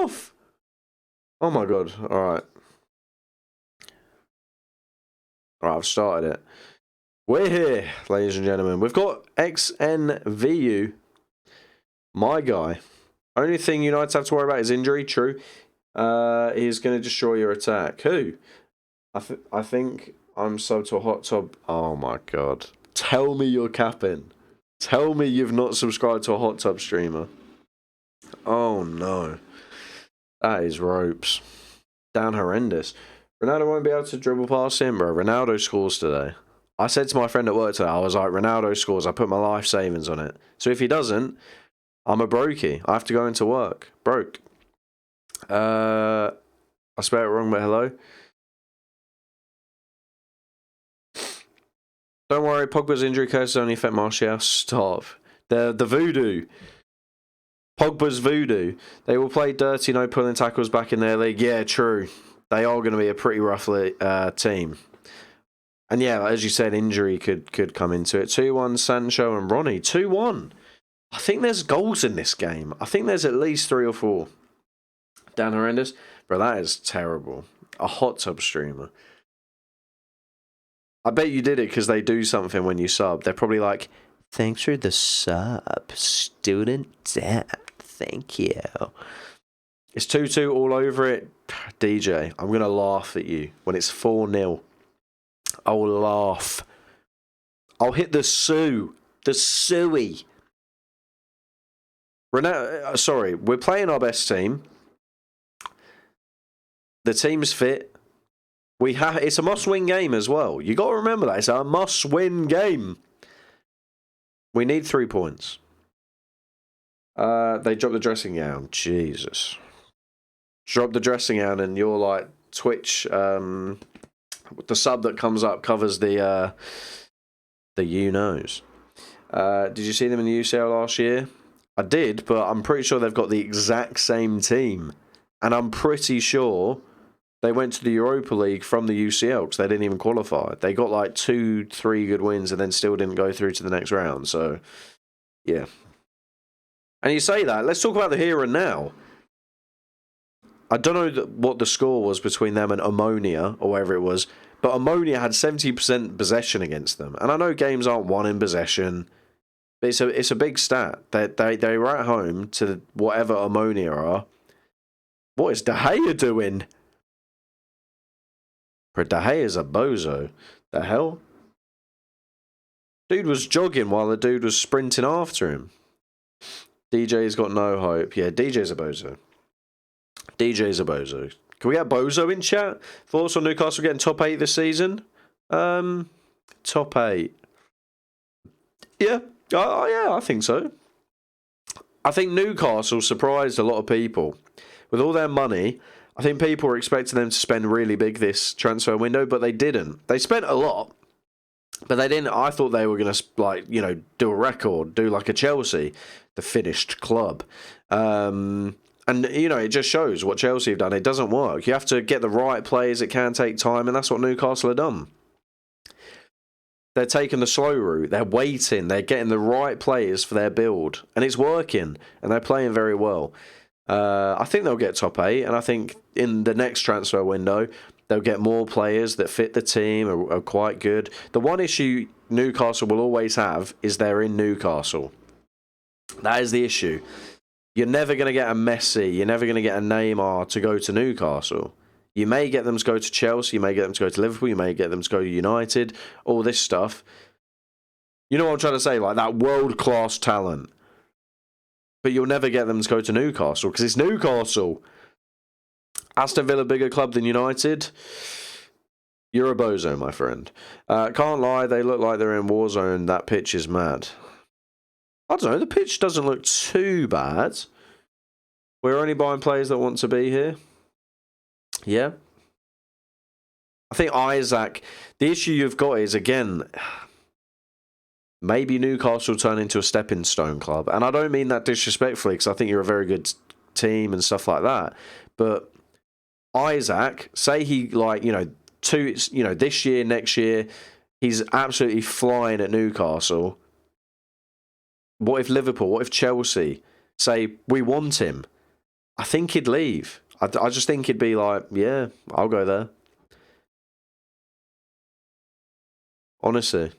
off. Oh my god. Alright. Alright, I've started it. We're here, ladies and gentlemen. We've got XNVU. My guy. Only thing United have to worry about is injury, true. He's going to destroy your attack. Who? I think I'm subbed to a hot tub. Oh my god. Tell me you're capping. Tell me you've not subscribed to a hot tub streamer. Oh no. That is ropes. Down horrendous. Ronaldo won't be able to dribble past him, bro. Ronaldo scores today. I said to my friend at work today, I was like, Ronaldo scores. I put my life savings on it. So if he doesn't, I'm a brokey. I have to go into work. Broke. I spelled it wrong, but hello. Don't worry, Pogba's injury curse only affect Martial. Stop. The voodoo. Pogba's voodoo. They will play dirty, no pulling tackles back in their league. Yeah, true. They are going to be a pretty rough team. And yeah, as you said, injury could come into it. 2-1 Sancho and Ronnie. 2-1. I think there's goals in this game. I think there's at least 3 or 4. Dan horrendous. Bro, that is terrible. A hot tub streamer. I bet you did it because they do something when you sub. They're probably like, thanks for the sub, student Dan. Thank you. It's 2-2 all over it. DJ, I'm going to laugh at you when it's 4-0. I'll laugh. I'll hit the Sue. The Suey. Sorry, we're playing our best team. The team's fit. It's a must-win game as well. You got to remember that. It's a must-win game. We need 3 points. They dropped the dressing gown. Jesus. Drop the dressing gown and you're like Twitch. The sub that comes up covers the you-knows. Did you see them in the UCL last year? I did, but I'm pretty sure they've got the exact same team. And I'm pretty sure they went to the Europa League from the UCL because they didn't even qualify. They got like 2-3 good wins and then still didn't go through to the next round. So, yeah. And you say that. Let's talk about the here and now. I don't know what the score was between them and Ammonia or whatever it was, but Ammonia had 70% possession against them. And I know games aren't won in possession, but it's a big stat. They were at home to whatever Ammonia are. What is De Gea doing? Bro, De Gea's a bozo. The hell? Dude was jogging while the dude was sprinting after him. DJ's got no hope. Yeah, DJ's a bozo. DJ's a bozo. Can we get Bozo in chat? Thoughts on Newcastle getting top 8 this season? Top 8. Yeah. Yeah, I think so. I think Newcastle surprised a lot of people. With all their money, I think people were expecting them to spend really big this transfer window, but they didn't. They spent a lot, but they didn't. I thought they were going to, do a record, do like a Chelsea, the finished club. And, it just shows what Chelsea have done. It doesn't work. You have to get the right players. It can take time, and that's what Newcastle have done. They're taking the slow route. They're waiting. They're getting the right players for their build, and it's working, and they're playing very well. I think they'll get top 8, and I think in the next transfer window, they'll get more players that fit the team, are quite good. The one issue Newcastle will always have is they're in Newcastle. That is the issue. You're never going to get a Messi, you're never going to get a Neymar to go to Newcastle. You may get them to go to Chelsea, you may get them to go to Liverpool, you may get them to go to United, all this stuff. You know what I'm trying to say? Like that world-class talent. But you'll never get them to go to Newcastle because it's Newcastle. Aston Villa, bigger club than United. You're a bozo, my friend. Can't lie, they look like they're in Warzone. That pitch is mad. I don't know, the pitch doesn't look too bad. We're only buying players that want to be here. Yeah. I think Isaac, the issue you've got is, again, maybe Newcastle turn into a stepping stone club. And I don't mean that disrespectfully because I think you're a very good team and stuff like that. But Isaac, say he, this year, next year, he's absolutely flying at Newcastle. What if Liverpool, what if Chelsea say, we want him? I think he'd leave. I just think he'd be like, yeah, I'll go there. Honestly.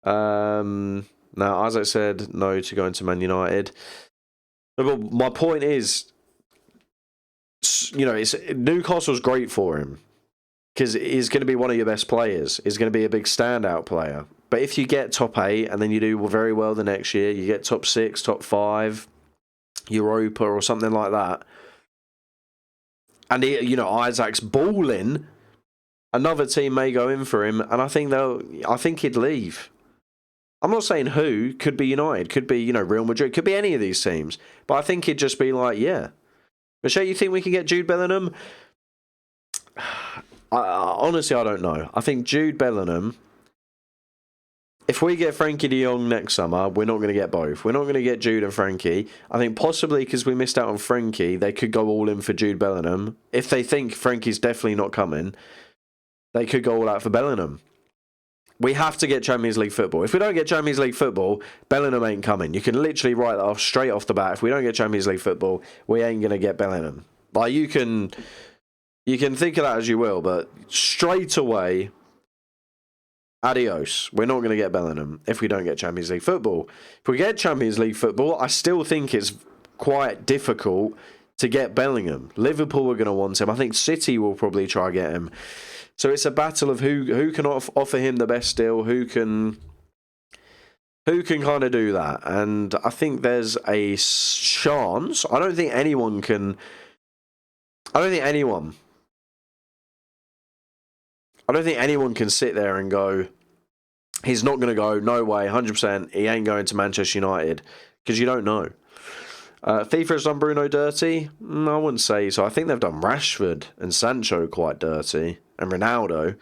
Now, as I said, no to going to Man United. But my point is, you know, Newcastle's great for him because he's going to be one of your best players. He's going to be a big standout player. But if you get top 8 and then you do very well the next year, you get top 6, top 5, Europa or something like that, and Isaac's balling, another team may go in for him, and I think he'd leave. I'm not saying who. Could be United, could be Real Madrid, could be any of these teams. But I think he'd just be like, yeah. Michelle, you think we can get Jude Bellingham? Honestly, I don't know. I think Jude Bellingham. If we get Frankie de Jong next summer, we're not going to get both. We're not going to get Jude and Frankie. I think possibly because we missed out on Frankie, they could go all in for Jude Bellingham. If they think Frankie's definitely not coming, they could go all out for Bellingham. We have to get Champions League football. If we don't get Champions League football, Bellingham ain't coming. You can literally write that off straight off the bat. If we don't get Champions League football, we ain't going to get Bellingham. Like, you can think of that as you will, but straight away, adios. We're not going to get Bellingham if we don't get Champions League football. If we get Champions League football, I still think it's quite difficult to get Bellingham. Liverpool are going to want him. I think City will probably try to get him. So it's a battle of who can offer him the best deal, who can kind of do that. And I think there's a chance. I don't think anyone can sit there and go, he's not going to go, no way, 100%, he ain't going to Manchester United, because you don't know. FIFA has done Bruno dirty? I wouldn't say so. I think they've done Rashford and Sancho quite dirty, and Ronaldo.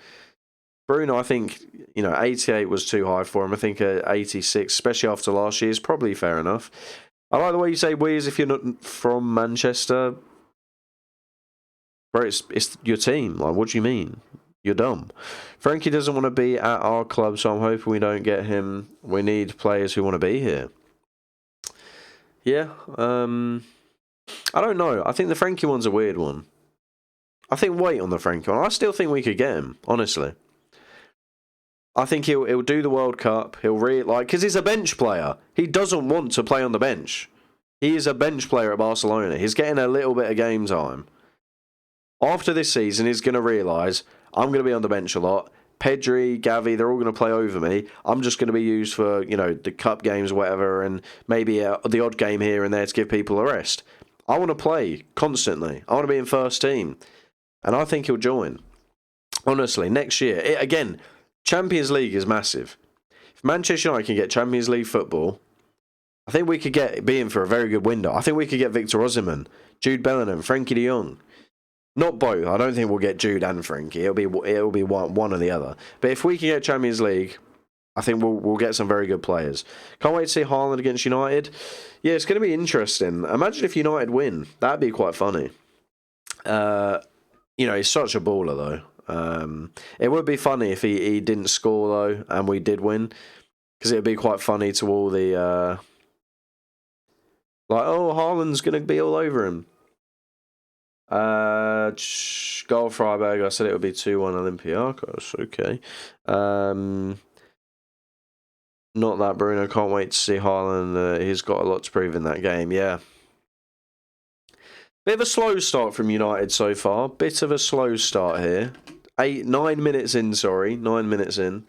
Bruno, I think, 88 was too high for him. I think 86, especially after last year, is probably fair enough. I like the way you say we as if you're not from Manchester. Bro, it's your team. Like, what do you mean? You're dumb. Frankie doesn't want to be at our club, so I'm hoping we don't get him. We need players who want to be here. Yeah, I don't know. I think the Frankie one's a weird one. I think wait on the Frankie one. I still think we could get him, honestly. I think he'll do the World Cup. He'll because he's a bench player. He doesn't want to play on the bench. He is a bench player at Barcelona. He's getting a little bit of game time. After this season, he's going to realise, I'm going to be on the bench a lot. Pedri, Gavi, they're all going to play over me. I'm just going to be used for, the cup games or whatever, and maybe the odd game here and there to give people a rest. I want to play constantly. I want to be in first team. And I think he'll join. Honestly, next year. Again, Champions League is massive. If Manchester United can get Champions League football, I think we could be in for a very good window. I think we could get Victor Osimhen, Jude Bellingham, Frankie de Jong. Not both. I don't think we'll get Jude and Frankie. It'll be one or the other. But if we can get Champions League, I think we'll get some very good players. Can't wait to see Haaland against United. Yeah, it's going to be interesting. Imagine if United win. That'd be quite funny. He's such a baller though. It would be funny if he didn't score though, and we did win, because it'd be quite funny to all the Haaland's going to be all over him. Goal Freiburg, I said it would be 2-1 Olympiacos. Okay. Not that Bruno. Can't wait to see Haaland. He's got a lot to prove in that game. Yeah. Bit of a slow start from United so far. Bit of a slow start here. 9 minutes in, sorry. 9 minutes in.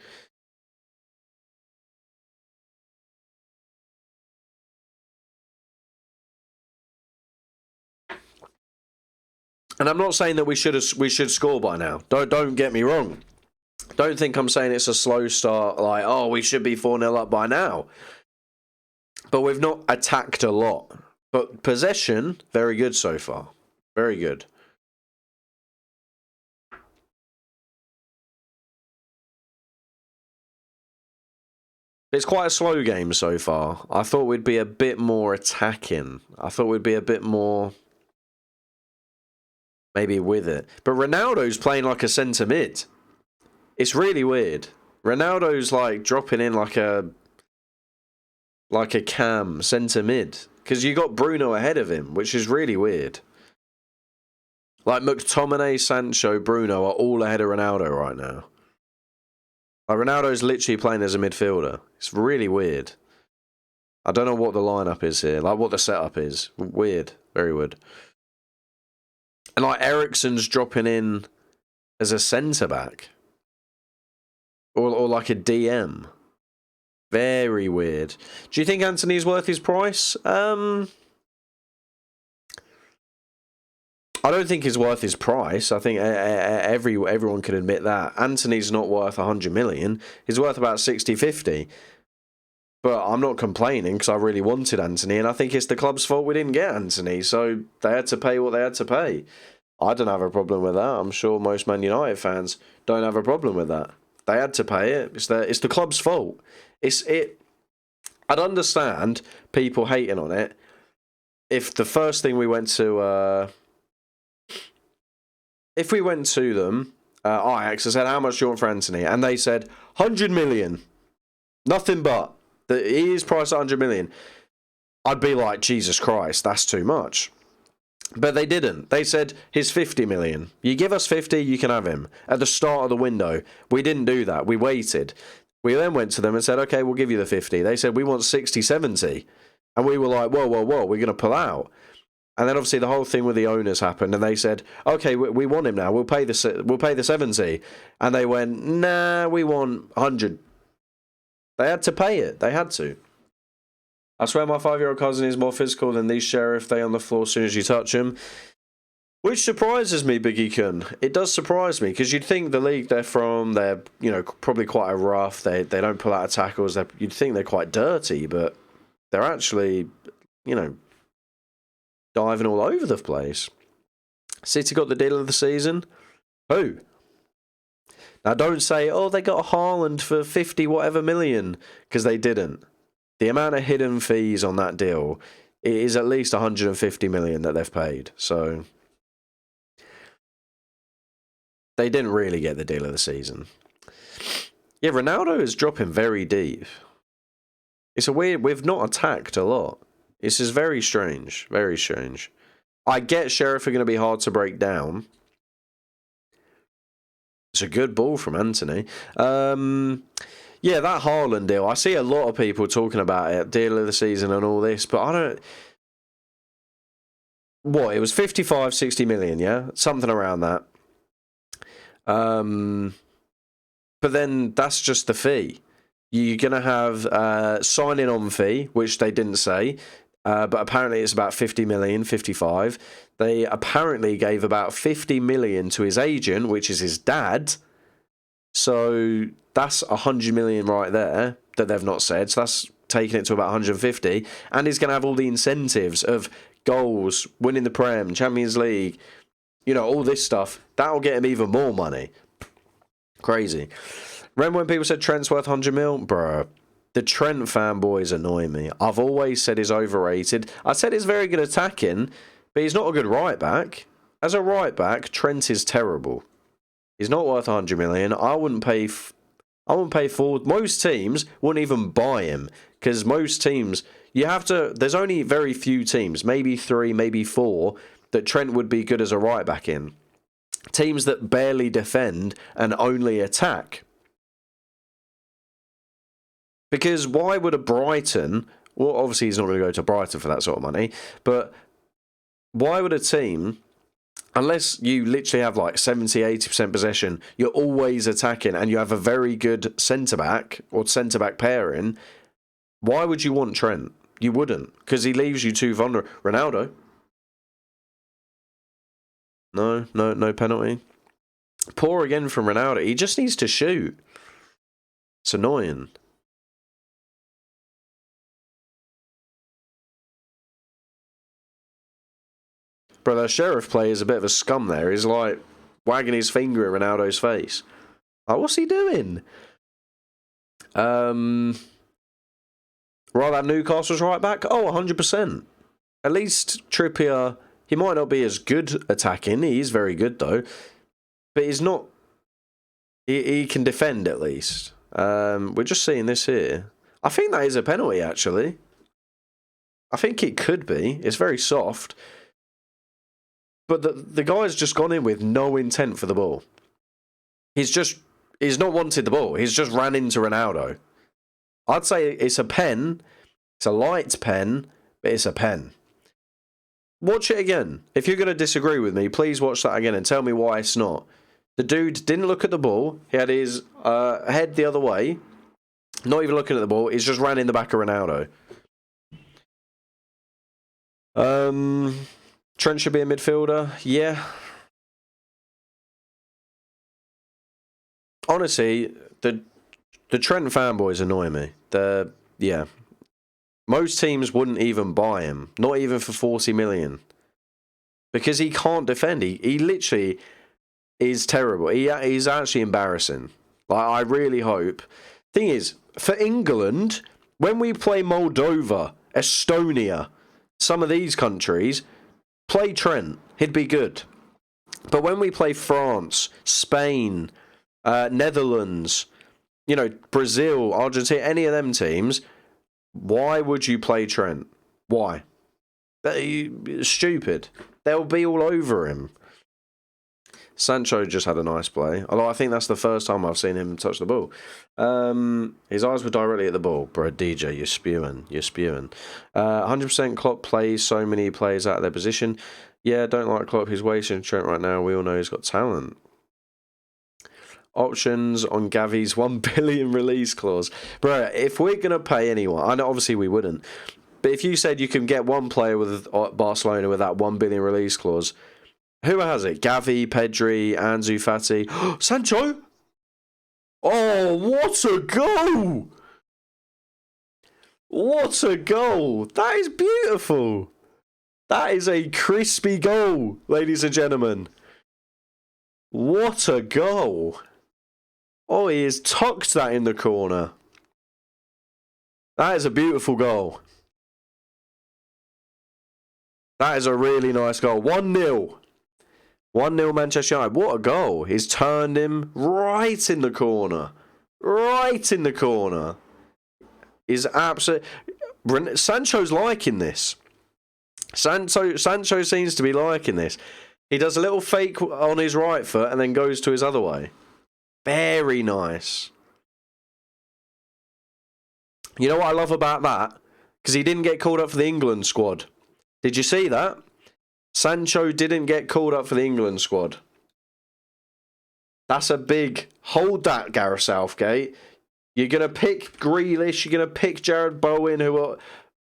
And I'm not saying that we should score by now. Don't get me wrong. Don't think I'm saying it's a slow start, like, we should be 4-0 up by now. But we've not attacked a lot. But possession, very good so far. Very good. It's quite a slow game so far. I thought we'd be a bit more attacking. I thought we'd be a bit more maybe with it. But Ronaldo's playing like a centre mid. It's really weird. Ronaldo's like dropping in like a cam centre mid. because you got Bruno ahead of him, which is really weird. Like McTominay, Sancho, Bruno are all ahead of Ronaldo right now. Like Ronaldo's literally playing as a midfielder. It's really weird. I don't know what the lineup is here, like what the setup is. Weird, very weird. And like Eriksen's dropping in as a centre back, or like a DM. Very weird. Do you think Antony's worth his price? I don't think he's worth his price. I think everyone can admit that. Antony's not worth 100 million. He's worth about 60, 50. But I'm not complaining because I really wanted Antony, and I think it's the club's fault we didn't get Antony, so they had to pay what they had to pay. I don't have a problem with that. I'm sure most Man United fans don't have a problem with that. They had to pay it. It's the club's fault. I'd understand people hating on it if the first thing we went to, if we went to them, Ajax, and said, how much do you want for Antony? And they said, 100 million. Nothing but. He is priced at 100 million. I'd be like, Jesus Christ, that's too much. But they didn't. They said, here's 50 million. You give us 50, you can have him. At the start of the window. We didn't do that. We waited. We then went to them and said, okay, we'll give you the 50. They said, we want 60, 70. And we were like, whoa, we're going to pull out. And then obviously the whole thing with the owners happened, and they said, okay, we want him now. We'll pay the 70. And they went, nah, we want 100. They had to pay it. They had to. I swear my 5-year-old cousin is more physical than these Sheriff. They on the floor as soon as you touch him. Which surprises me, Biggie Kun. It does surprise me, because you'd think the league they're from, they're, probably quite rough. They don't pull out of tackles. You'd think they're quite dirty, but they're actually, diving all over the place. City got the deal of the season. Who? Now, don't say, oh, they got a Haaland for 50 whatever million, because they didn't. The amount of hidden fees on that deal, it is at least 150 million that they've paid. So they didn't really get the deal of the season. Yeah, Ronaldo is dropping very deep. It's a weird, we've not attacked a lot. This is very strange, very strange. I get Sheriff are going to be hard to break down. It's a good ball from Antony. Yeah, that Haaland deal, I see a lot of people talking about it, deal of the season and all this, but I don't... What, it was 55, 60 million, yeah? Something around that. But then that's just the fee. You're going to have signing on fee, which they didn't say, but apparently it's about 50 million, 55. They apparently gave about 50 million to his agent, which is his dad. So that's 100 million right there that they've not said. So that's taking it to about 150. And he's going to have all the incentives of goals, winning the Prem, Champions League, all this stuff. That'll get him even more money. Crazy. Remember when people said Trent's worth 100 mil? Bruh. The Trent fanboys annoy me. I've always said he's overrated. I said he's very good attacking, but he's not a good right back. As a right back, Trent is terrible. He's not worth 100 million. I wouldn't pay for... Most teams wouldn't even buy him, because most teams... There's only very few teams, maybe 3, maybe 4, that Trent would be good as a right back in. Teams that barely defend and only attack. Because why would a Brighton... Well, obviously he's not going to go to Brighton for that sort of money, but why would a team... Unless you literally have like 70, 80% possession, you're always attacking and you have a very good centre-back or centre-back pairing, why would you want Trent? You wouldn't, because he leaves you too vulnerable. Ronaldo? No penalty. Poor again from Ronaldo. He just needs to shoot. It's annoying. Bro, that Sheriff player is a bit of a scum there. He's like wagging his finger at Ronaldo's face. Like, what's he doing? Right, that Newcastle's right back? Oh, 100%. At least Trippier, he might not be as good attacking. He is very good, though. But he's not... He can defend, at least. We're just seeing this here. I think that is a penalty, actually. I think it could be. It's very soft. But the guy's just gone in with no intent for the ball. He's not wanted the ball. He's just ran into Ronaldo. I'd say it's a pen. It's a light pen, but it's a pen. Watch it again. If you're going to disagree with me, please watch that again and tell me why it's not. The dude didn't look at the ball. He had his head the other way. Not even looking at the ball. He's just ran in the back of Ronaldo. Trent should be a midfielder. Yeah. Honestly, the Trent fanboys annoy me. Yeah. Most teams wouldn't even buy him. Not even for 40 million. Because he can't defend. He literally is terrible. He's actually embarrassing. Like, I really hope. Thing is, for England, when we play Moldova, Estonia, some of these countries, play Trent. He'd be good. But when we play France, Spain, Netherlands, Brazil, Argentina, any of them teams, why would you play Trent? Why? Stupid. They'll be all over him. Sancho just had a nice play. Although I think that's the first time I've seen him touch the ball. His eyes were directly at the ball. Bro, DJ, you're spewing. 100% Klopp plays so many players out of their position. Yeah, don't like Klopp. He's wasting Trent right now. We all know he's got talent. Options on Gavi's 1 billion release clause. Bro, if we're going to pay anyone, I know obviously we wouldn't, but if you said you can get one player with Barcelona with that 1 billion release clause, who has it? Gavi, Pedri, Ansu Fati. Sancho? Oh, what a goal! What a goal! That is beautiful! That is a crispy goal, ladies and gentlemen. What a goal! Oh, he has tucked that in the corner. That is a beautiful goal. That is a really nice goal. 1-0. 1-0 Manchester United. What a goal. He's turned him right in the corner. Right in the corner. Is absolute. Sancho's liking this. Sancho seems to be liking this. He does a little fake on his right foot and then goes to his other way. Very nice. You know what I love about that? Because he didn't get called up for the England squad. Did you see that? Sancho didn't get called up for the England squad. That's a big... Hold that, Gareth Southgate. You're going to pick Grealish, you're going to pick Jared Bowen, who are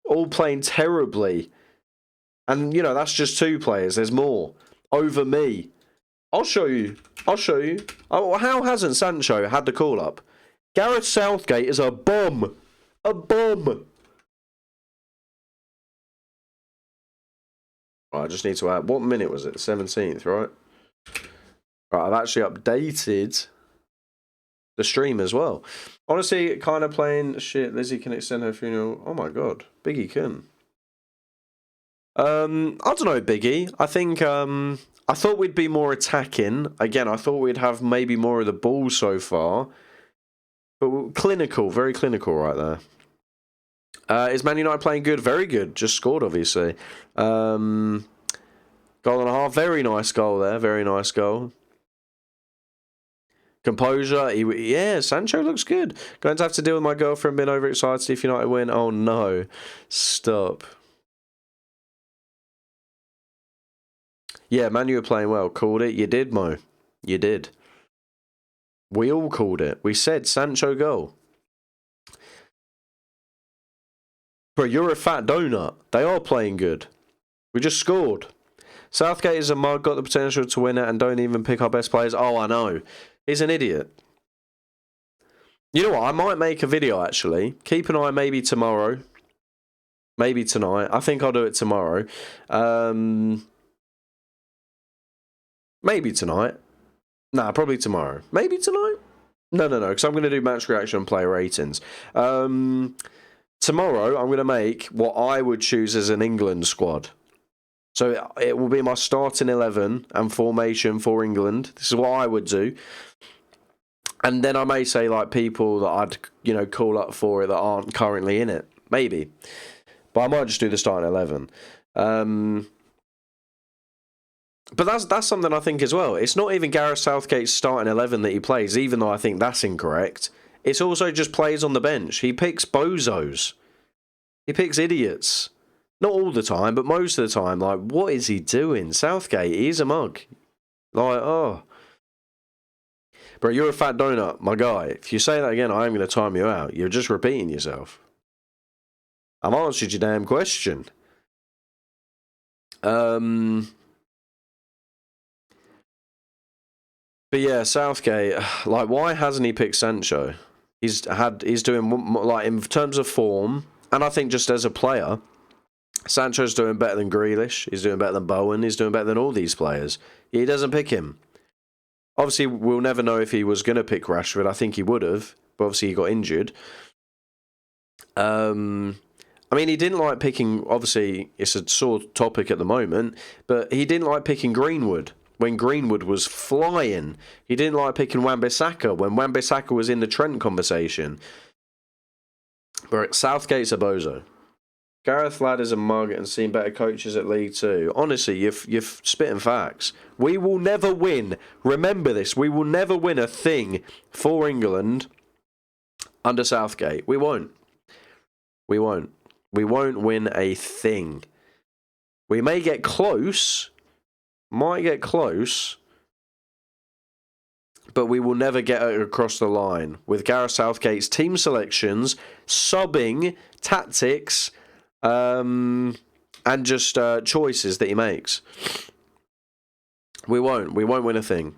all playing terribly. And, that's just 2 players. There's more. Over me. I'll show you. Oh, how hasn't Sancho had the call-up? Gareth Southgate is a bum. A bum. I just need to add... What minute was it? The 17th, right? Right, I've actually updated the stream as well. Honestly, kind of playing... Shit, Lizzie can extend her funeral. Oh my god. Biggie can. I don't know, Biggie. I think... I thought we'd be more attacking. Again, I thought we'd have maybe more of the ball so far. But clinical. Very clinical right there. Is Man United playing good? Very good. Just scored, obviously. Goal and a half. Very nice goal there. Very nice goal. Composure. Yeah, Sancho looks good. Going to have to deal with my girlfriend being overexcited if United win. Oh, no. Stop. Yeah, Man, you were playing well. Called it. You did, Mo. You did. We all called it. We said Sancho goal. Bro, you're a fat donut. They are playing good. We just scored. Southgate is a mug, got the potential to win it and don't even pick our best players. Oh, I know. He's an idiot. You know what? I might make a video, actually. Keep an eye maybe tomorrow. Maybe tonight. I think I'll do it tomorrow. Maybe tonight. Nah, probably tomorrow. Maybe tonight? No, because I'm going to do match reaction and player ratings. Tomorrow, I'm going to make what I would choose as an England squad. So it will be my starting 11 and formation for England. This is what I would do. And then I may say, like, people that I'd, call up for it that aren't currently in it. Maybe. But I might just do the starting 11. But that's something I think as well. It's not even Gareth Southgate's starting 11 that he plays, even though I think that's incorrect. It's also just plays on the bench. He picks bozos. He picks idiots. Not all the time, but most of the time. Like, what is he doing? Southgate, he's a mug. Like, oh. Bro, you're a fat donut, my guy. If you say that again, I am going to time you out. You're just repeating yourself. I've answered your damn question. But yeah, Southgate, like, why hasn't he picked Sancho? He's doing, like, in terms of form, and I think just as a player, Sancho's doing better than Grealish. He's doing better than Bowen. He's doing better than all these players. He doesn't pick him. Obviously, we'll never know if he was going to pick Rashford. I think he would have, but obviously he got injured. I mean, he didn't like picking, obviously, it's a sore topic at the moment, but he didn't like picking Greenwood when Greenwood was flying. He didn't like picking Wan-Bissaka when Wan-Bissaka was in the Trent conversation. But Southgate's a bozo. Gareth Ladd is a mug and seen better coaches at League Two. Honestly, you're spitting facts. We will never win. Remember this. We will never win a thing for England under Southgate. We won't. We won't. We won't win a thing. We may get close. Might get close. But we will never get it across the line. With Gareth Southgate's team selections, subbing, tactics, and just choices that he makes. We won't win a thing.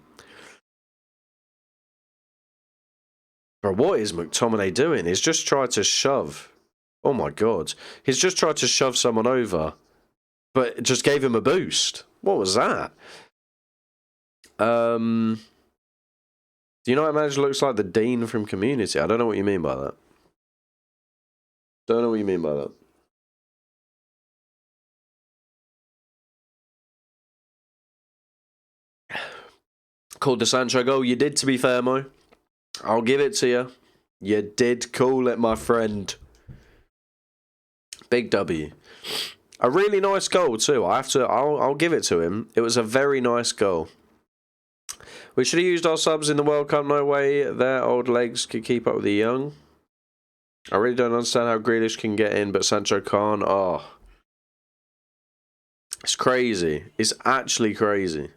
But what is McTominay doing? He's just tried to shove. Oh my God. He's just tried to shove someone over, but it just gave him a boost. What was that? Do you know what manager looks like? The Dean from Community. I don't know what you mean by that. Don't know what you mean by that. Called the Sancho goal. You did, to be fair, Mo. I'll give it to you. You did call it, my friend. Big W. A really nice goal too. I'll give it to him. It was a very nice goal. We should have used our subs in the World Cup. No way their old legs could keep up with the young. I really don't understand how Grealish can get in, but Sancho can't. Oh. It's crazy. It's actually crazy.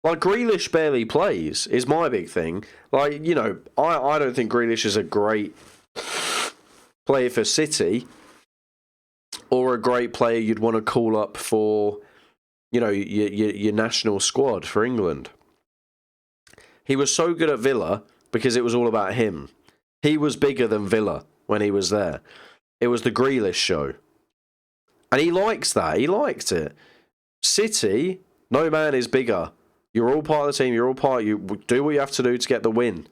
Like, Grealish barely plays, is my big thing. Like, you know, I don't think Grealish is a great player for City, or a great player you'd want to call up for, you know, your national squad for England. He was so good at Villa because it was all about him. He was bigger than Villa when he was there. It was the Grealish show. And he likes that. He liked it. City, no man is bigger. You're all part of the team. You're all part. You do what you have to do to get the win.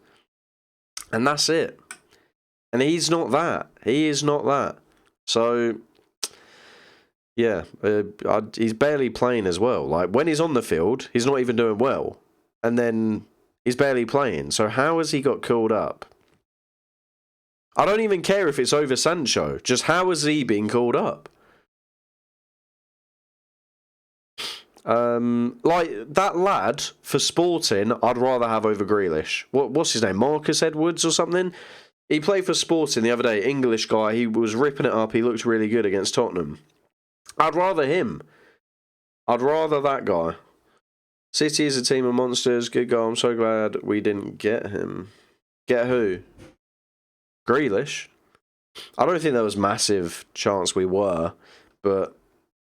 And that's it. And he's not that. He is not that. So, yeah, he's barely playing as well. Like, when he's on the field, he's not even doing well. And then he's barely playing. So how has he got called up? I don't even care if it's over Sancho. Just how has he been called up? Like, that lad for Sporting, I'd rather have over Grealish. What's his name? Marcus Edwards or something? He played for Sporting the other day. English guy. He was ripping it up. He looked really good against Tottenham. I'd rather him. I'd rather that guy. City is a team of monsters. Good goal. I'm so glad we didn't get him. Get who? Grealish? I don't think there was massive chance we were, but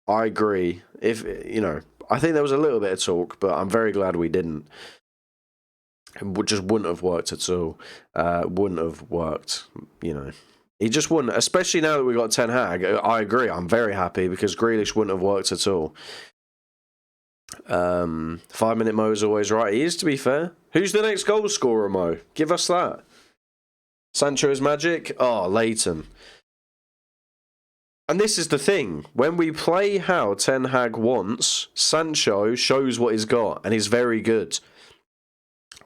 I agree. If, you know, I think there was a little bit of talk, but I'm very glad we didn't. It just wouldn't have worked at all. Wouldn't have worked, you know. He just wouldn't, especially now that we got Ten Hag. I agree. I'm very happy because Grealish wouldn't have worked at all. 5-minute Mo is always right. He is, to be fair. Who's the next goal scorer, Mo? Give us that. Sancho is magic? Oh, Leighton. And this is the thing. When we play how Ten Hag wants, Sancho shows what he's got, and he's very good.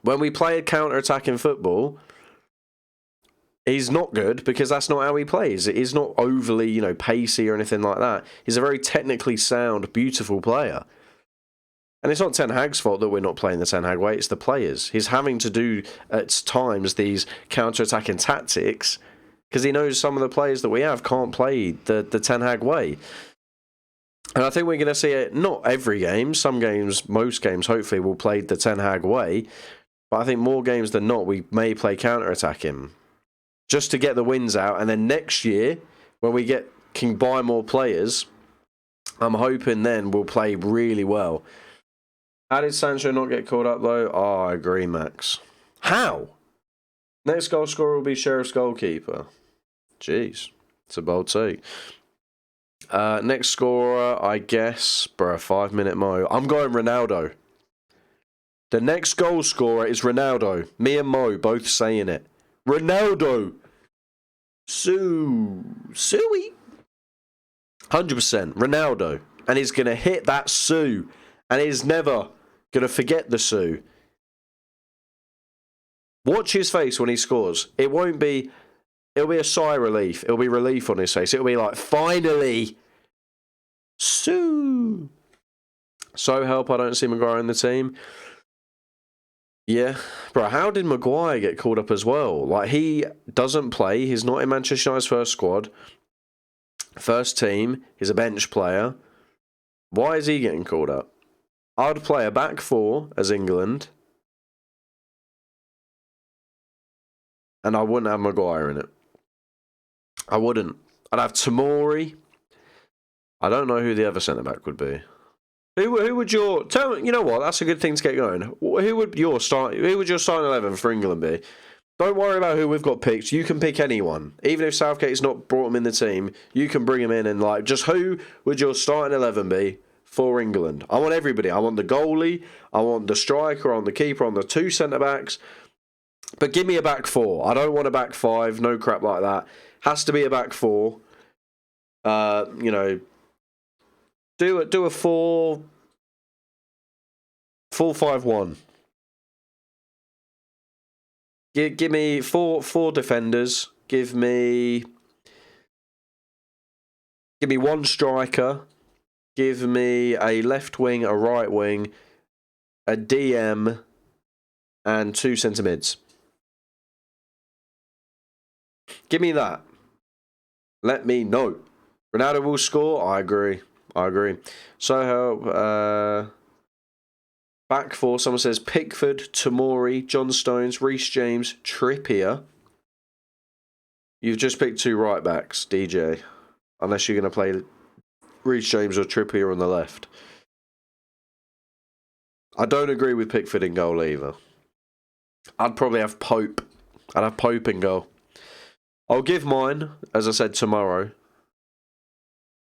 When we play a counter-attacking football, He's not good because that's not how he plays. He's not overly, you know, pacey or anything like that. He's a very technically sound, beautiful player. And it's not Ten Hag's fault that we're not playing the Ten Hag way, it's the players. He's having to do, at times, these counter-attacking tactics because he knows some of the players that we have can't play the Ten Hag way. And I think we're going to see it, not every game, some games, most games, hopefully, will play the Ten Hag way. But I think more games than not, we may play counter-attacking just to get the wins out. And then next year, when we can buy more players, I'm hoping then we'll play really well. How did Sancho not get called up, though? Oh, I agree, Max. How? Next goal scorer will be Sheriff's goalkeeper. Jeez. It's a bold take. Next scorer, I guess, 5-minute Mo. I'm going Ronaldo. The next goal scorer is Ronaldo. Me and Mo both saying it. Ronaldo. Suey. 100% Ronaldo. And he's going to hit that Sue. And he's never going to forget the Sue. Watch his face when he scores. It'll be a sigh of relief. It'll be relief on his face. It'll be like, finally, Sue. So help I don't see Maguire in the team. Yeah. Bro, how did Maguire get called up as well? Like, he doesn't play. He's not in Manchester United's first squad. First team. He's a bench player. Why is he getting called up? I'd play a back four as England. And I wouldn't have Maguire in it. I wouldn't. I'd have Tomori. I don't know who the other centre-back would be. Who would your... Tell me, you know what? That's a good thing to get going. Who would your starting 11 for England be? Don't worry about who we've got picked. You can pick anyone. Even if Southgate's not brought him in the team, you can bring him in and, like, just who would your starting 11 be for England? I want everybody. I want the goalie. I want the striker. I want the keeper. I want the two centre-backs. But give me a back four. I don't want a back five. No crap like that. Has to be a back four. You know, do a 4-5-1. Give me four defenders. Give me one striker. Give me a left wing, a right wing, a DM, and two centre mids. Give me that. Let me know. Ronaldo will score. I agree. So help. Back four. Someone says Pickford, Tomori, John Stones, Reece James, Trippier. You've just picked two right backs, DJ. Unless you're going to play Reece James or Trippier on the left. I don't agree with Pickford in goal either. I'd probably have Pope. I'd have Pope in goal. I'll give mine, as I said, tomorrow.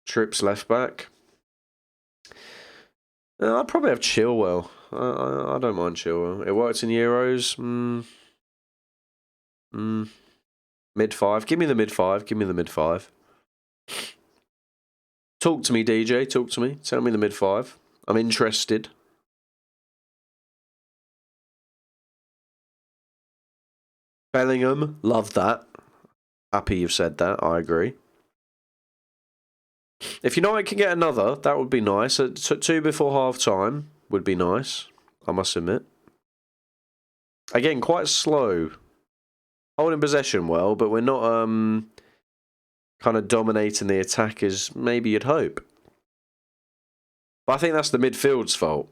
Trips left back. I'd probably have Chilwell. I don't mind Chilwell. It worked in Euros. Mid-5. Give me the mid-5. Talk to me, DJ. Talk to me. Tell me the mid-5. I'm interested. Bellingham. Love that. Happy you've said that. I agree. If United can get another, that would be nice. 2 before half-time would be nice, I must admit. Again, quite slow. Holding possession well, but we're not kind of dominating the attack as maybe you'd hope. But I think that's the midfield's fault.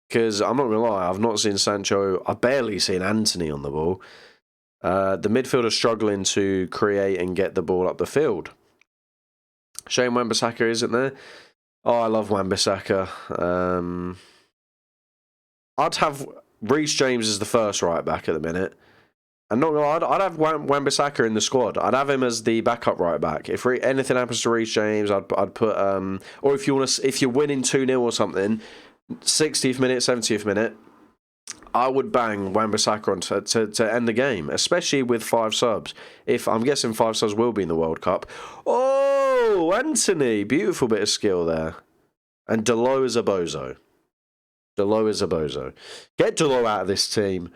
Because I'm not going to lie, I've not seen Sancho. I've barely seen Anthony on the ball. The midfield are struggling to create and get the ball up the field. Shane Wan-Bissaka isn't there. Oh, I love Wan-Bissaka. I'd have Reece James as the first right back at the minute. And not gonna lie, I'd have Wan-Bissaka in the squad. I'd have him as the backup right back. If anything happens to Reece James, I'd put or if you're winning 2-0 or something, 60th minute, 70th minute, I would bang Wan-Bissaka on to end the game, especially with 5 subs. I'm guessing 5 subs will be in the World Cup. Oh, Anthony, beautiful bit of skill there. And Dalot is a bozo. Get Dalot out of this team.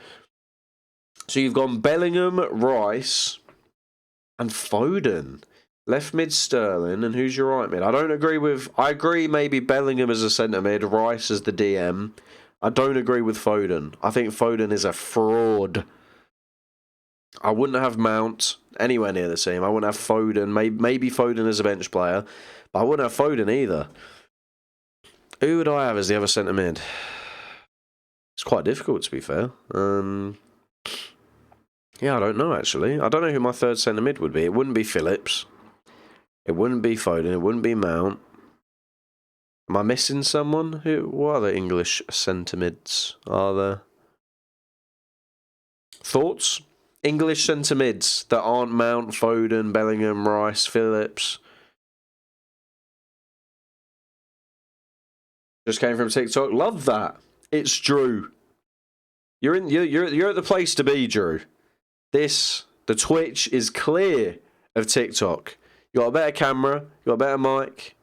So you've gone Bellingham, Rice, and Foden. Left mid Sterling, and who's your right mid? I don't agree with... I agree maybe Bellingham as a centre mid, Rice as the DM. I don't agree with Foden. I think Foden is a fraud. I wouldn't have Mount anywhere near the team. I wouldn't have Foden. Maybe Foden as a bench player, but I wouldn't have Foden either. Who would I have as the other centre mid? It's quite difficult, to be fair. Yeah, I don't know, actually. I don't know who my third centre mid would be. It wouldn't be Phillips. It wouldn't be Foden. It wouldn't be Mount. Am I missing someone? What other English centre mids are there? Thoughts? English centre mids that aren't Mount, Foden, Bellingham, Rice, Phillips. Just came from TikTok. Love that. It's Drew. You're at the place to be, Drew. The Twitch is clear of TikTok. You got a better camera, you got a better mic,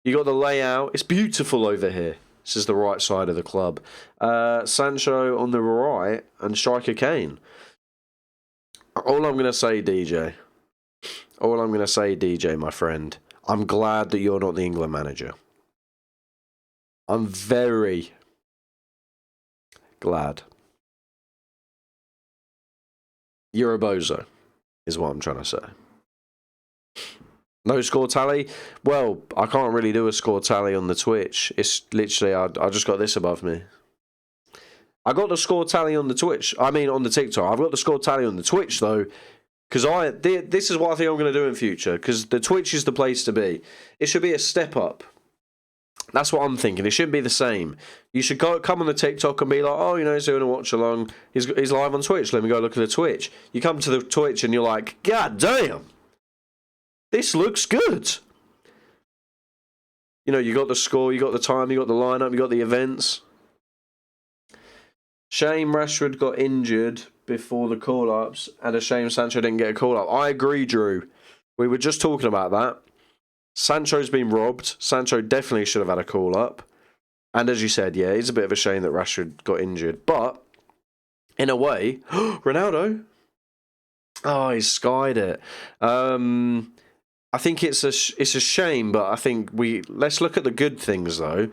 you got the layout. It's beautiful over here. This is the right side of the club. Sancho on the right and striker Kane. All I'm going to say, DJ. All I'm going to say, DJ, my friend. I'm glad that you're not the England manager. I'm very glad. You're a bozo, is what I'm trying to say. No score tally? Well, I can't really do a score tally on the Twitch. It's literally, I just got this above me. I got the score tally on the Twitch. I mean, on the TikTok. I've got the score tally on the Twitch, though, because this is what I think I'm going to do in future, because the Twitch is the place to be. It should be a step up. That's what I'm thinking. It shouldn't be the same. You should come on the TikTok and be like, oh, you know, he's doing a watch along. He's live on Twitch. Let me go look at the Twitch. You come to the Twitch and you're like, God damn, this looks good. You know, you got the score, you got the time, you got the lineup, you got the events. Shame Rashford got injured before the call-ups, and a shame Sancho didn't get a call-up. I agree, Drew. We were just talking about that. Sancho's been robbed. Sancho definitely should have had a call-up. And as you said, yeah, it's a bit of a shame that Rashford got injured. But, in a way, Ronaldo. Oh, he's skied it. I think it's a shame, but I think let's look at the good things, though.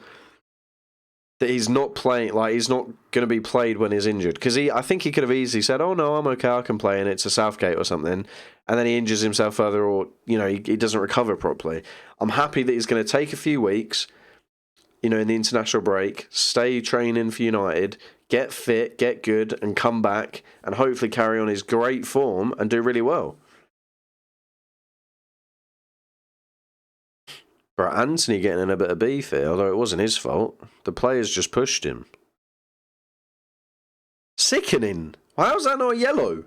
That he's not playing, like, he's not going to be played when he's injured. Because I think he could have easily said, oh no, I'm okay, I can play, and it's a Southgate or something. And then he injures himself further, or, you know, he doesn't recover properly. I'm happy that he's going to take a few weeks, you know, in the international break, stay training for United, get fit, get good, and come back, and hopefully carry on his great form and do really well. But Anthony getting in a bit of beef here, although it wasn't his fault. The players just pushed him. Sickening. How's that not a yellow?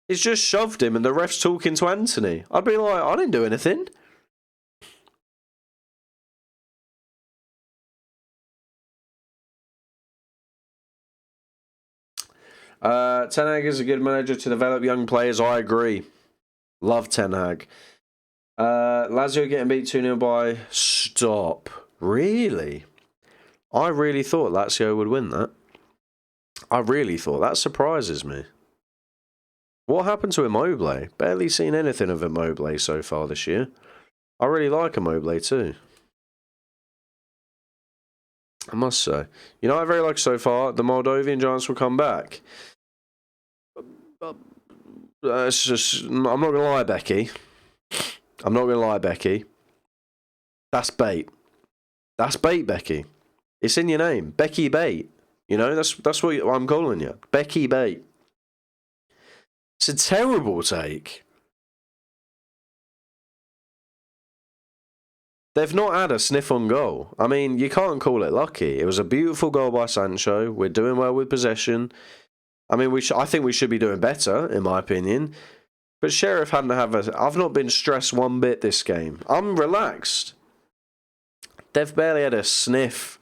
He's just shoved him and the ref's talking to Anthony. I'd be like, I didn't do anything. Ten Hag is a good manager to develop young players. I agree. Love Ten Hag. Lazio getting beat 2-0 by... Stop. Really? I really thought Lazio would win that. I really thought. That surprises me. What happened to Immobile? Barely seen anything of Immobile so far this year. I really like Immobile too. I must say. You know what I very like so far? The Moldovan Giants will come back. It's just... I'm not going to lie, Becky. I'm not going to lie, Becky. That's bait. That's bait, Becky. It's in your name. Becky Bait. You know, that's what I'm calling you. Becky Bait. It's a terrible take. They've not had a sniff on goal. I mean, you can't call it lucky. It was a beautiful goal by Sancho. We're doing well with possession. I mean, I think we should be doing better, in my opinion. But Sheriff hadn't I've not been stressed one bit this game. I'm relaxed. They've barely had a sniff.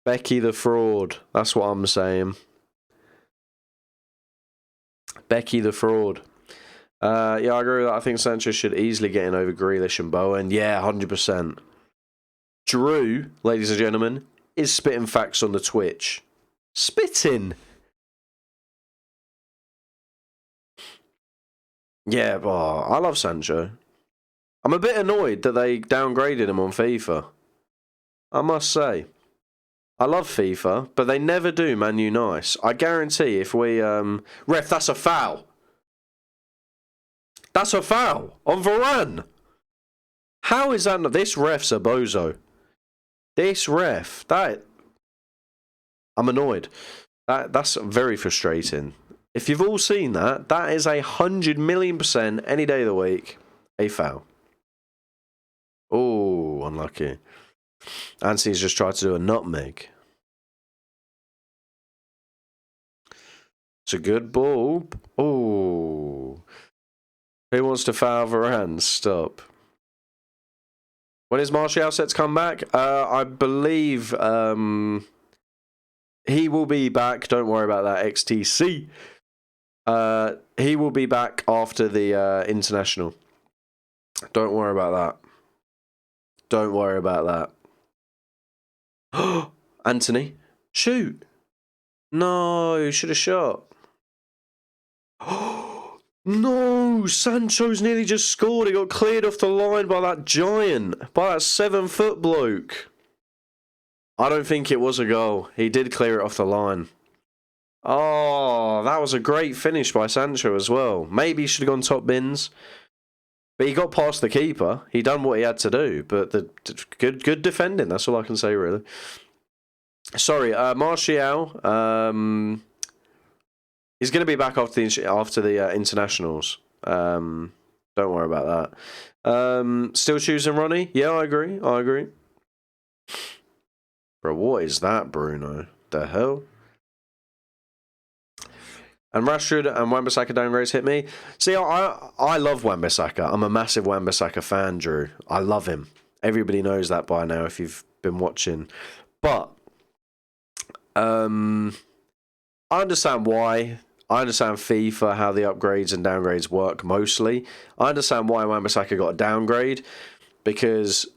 Becky the fraud. That's what I'm saying. Becky the fraud. Yeah, I agree with that. I think Sanchez should easily get in over Grealish and Bowen. Yeah, 100%. Drew, ladies and gentlemen, is spitting facts on the Twitch. Spitting. Yeah, but I love Sancho. I'm a bit annoyed that they downgraded him on FIFA. I must say. I love FIFA, but they never do Man U nice. I guarantee if we... Ref, that's a foul. That's a foul on Varane. How is that not... This ref's a bozo. This ref, that... I'm annoyed. That's very frustrating. If you've all seen that, that is 100,000,000% any day of the week a foul. Oh, unlucky. Anthony's just tried to do a nutmeg. It's a good ball. Oh. Who wants to foul Varane? Stop. When is Martial set to come back? I believe he will be back. Don't worry about that, XTC. He will be back after the international. Don't worry about that. Don't worry about that. Anthony, shoot. No, should have shot. No, Sancho's nearly just scored. He got cleared off the line by that giant, by that 7-foot bloke. I don't think it was a goal. He did clear it off the line. Oh, that was a great finish by Sancho as well. Maybe he should have gone top bins. But he got past the keeper. He done what he had to do. But good defending. That's all I can say, really. Sorry, Martial. He's going to be back after the internationals. Don't worry about that. Still choosing Ronnie? Yeah, I agree. Bro, what is that, Bruno? The hell? And Rashford and Wan-Bissaka downgrades hit me. See, I love Wan-Bissaka. I'm a massive Wan-Bissaka fan, Drew. I love him. Everybody knows that by now if you've been watching. But I understand why. I understand FIFA, how the upgrades and downgrades work mostly. I understand why Wan-Bissaka got a downgrade. Because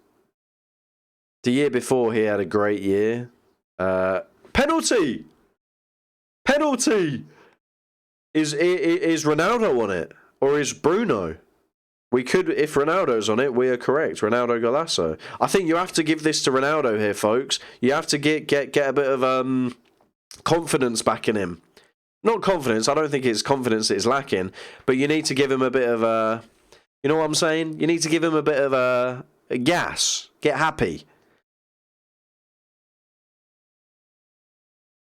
the year before he had a great year. Penalty! Penalty! Is Ronaldo on it? Or is Bruno? We could, if Ronaldo's on it, we are correct. Ronaldo Golasso. I think you have to give this to Ronaldo here, folks. You have to get a bit of confidence back in him. Not confidence. I don't think it's confidence that is lacking. But you need to give him a bit of you know what I'm saying? You need to give him a bit of a gas. Get happy.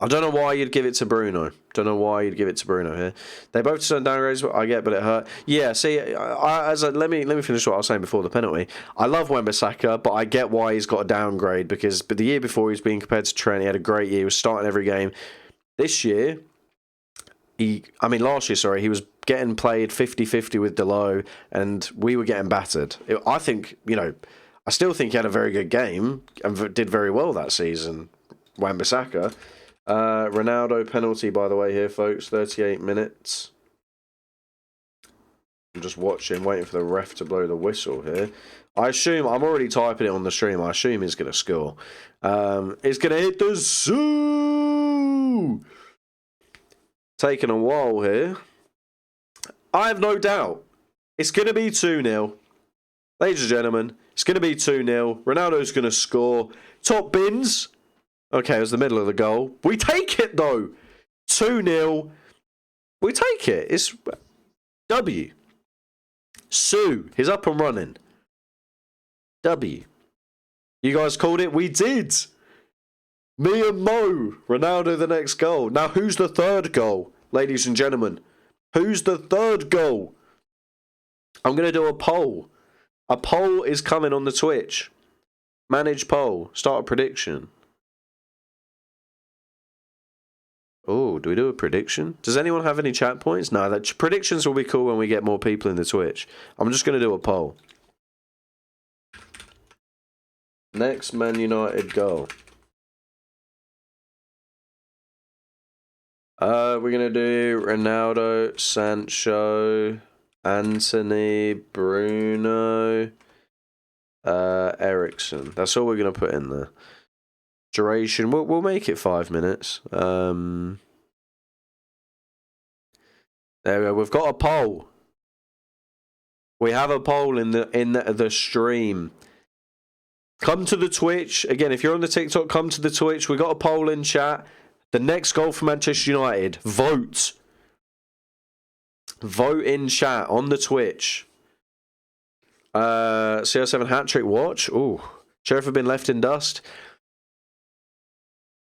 I don't know why you'd give it to Bruno. Here. They both turned downgrades. I get, but it hurt. Yeah. See, let me finish what I was saying before the penalty. I love Wan-Bissaka, but I get why he's got a downgrade but the year before he was being compared to Trent. He had a great year. He was starting every game. This year, last year, sorry, he was getting played 50-50 with Dalot, and we were getting battered. I think, I still think he had a very good game and did very well that season. Wan-Bissaka. Ronaldo penalty, by the way, here, folks. 38 minutes. I'm just watching, waiting for the ref to blow the whistle here. I assume, I'm already typing it on the stream, I assume he's going to score. He's going to hit the zoo! Taking a while here. I have no doubt. It's going to be 2-0. Ladies and gentlemen, it's going to be 2-0. Ronaldo's going to score. Top bins. Okay, it was the middle of the goal. We take it, though. 2-0. We take it. It's W. Sue. He's up and running. W. You guys called it? We did. Me and Mo. Ronaldo the next goal. Now, who's the third goal, ladies and gentlemen? Who's the third goal? I'm going to do a poll. A poll is coming on the Twitch. Manage poll. Start a prediction. Oh, do we do a prediction? Does anyone have any chat points? No, predictions will be cool when we get more people in the Twitch. I'm just going to do a poll. Next Man United goal. We're going to do Ronaldo, Sancho, Anthony, Bruno. Ericsson. That's all we're going to put in there. Duration, we'll make it 5 minutes. There we go. We've got a poll. We have a poll in the stream. Come to the Twitch. Again, if you're on the TikTok, come to the Twitch. We got a poll in chat. The next goal for Manchester United. Vote. Vote in chat on the Twitch. CR7 hat-trick watch. Ooh. Sheriff have been left in dust.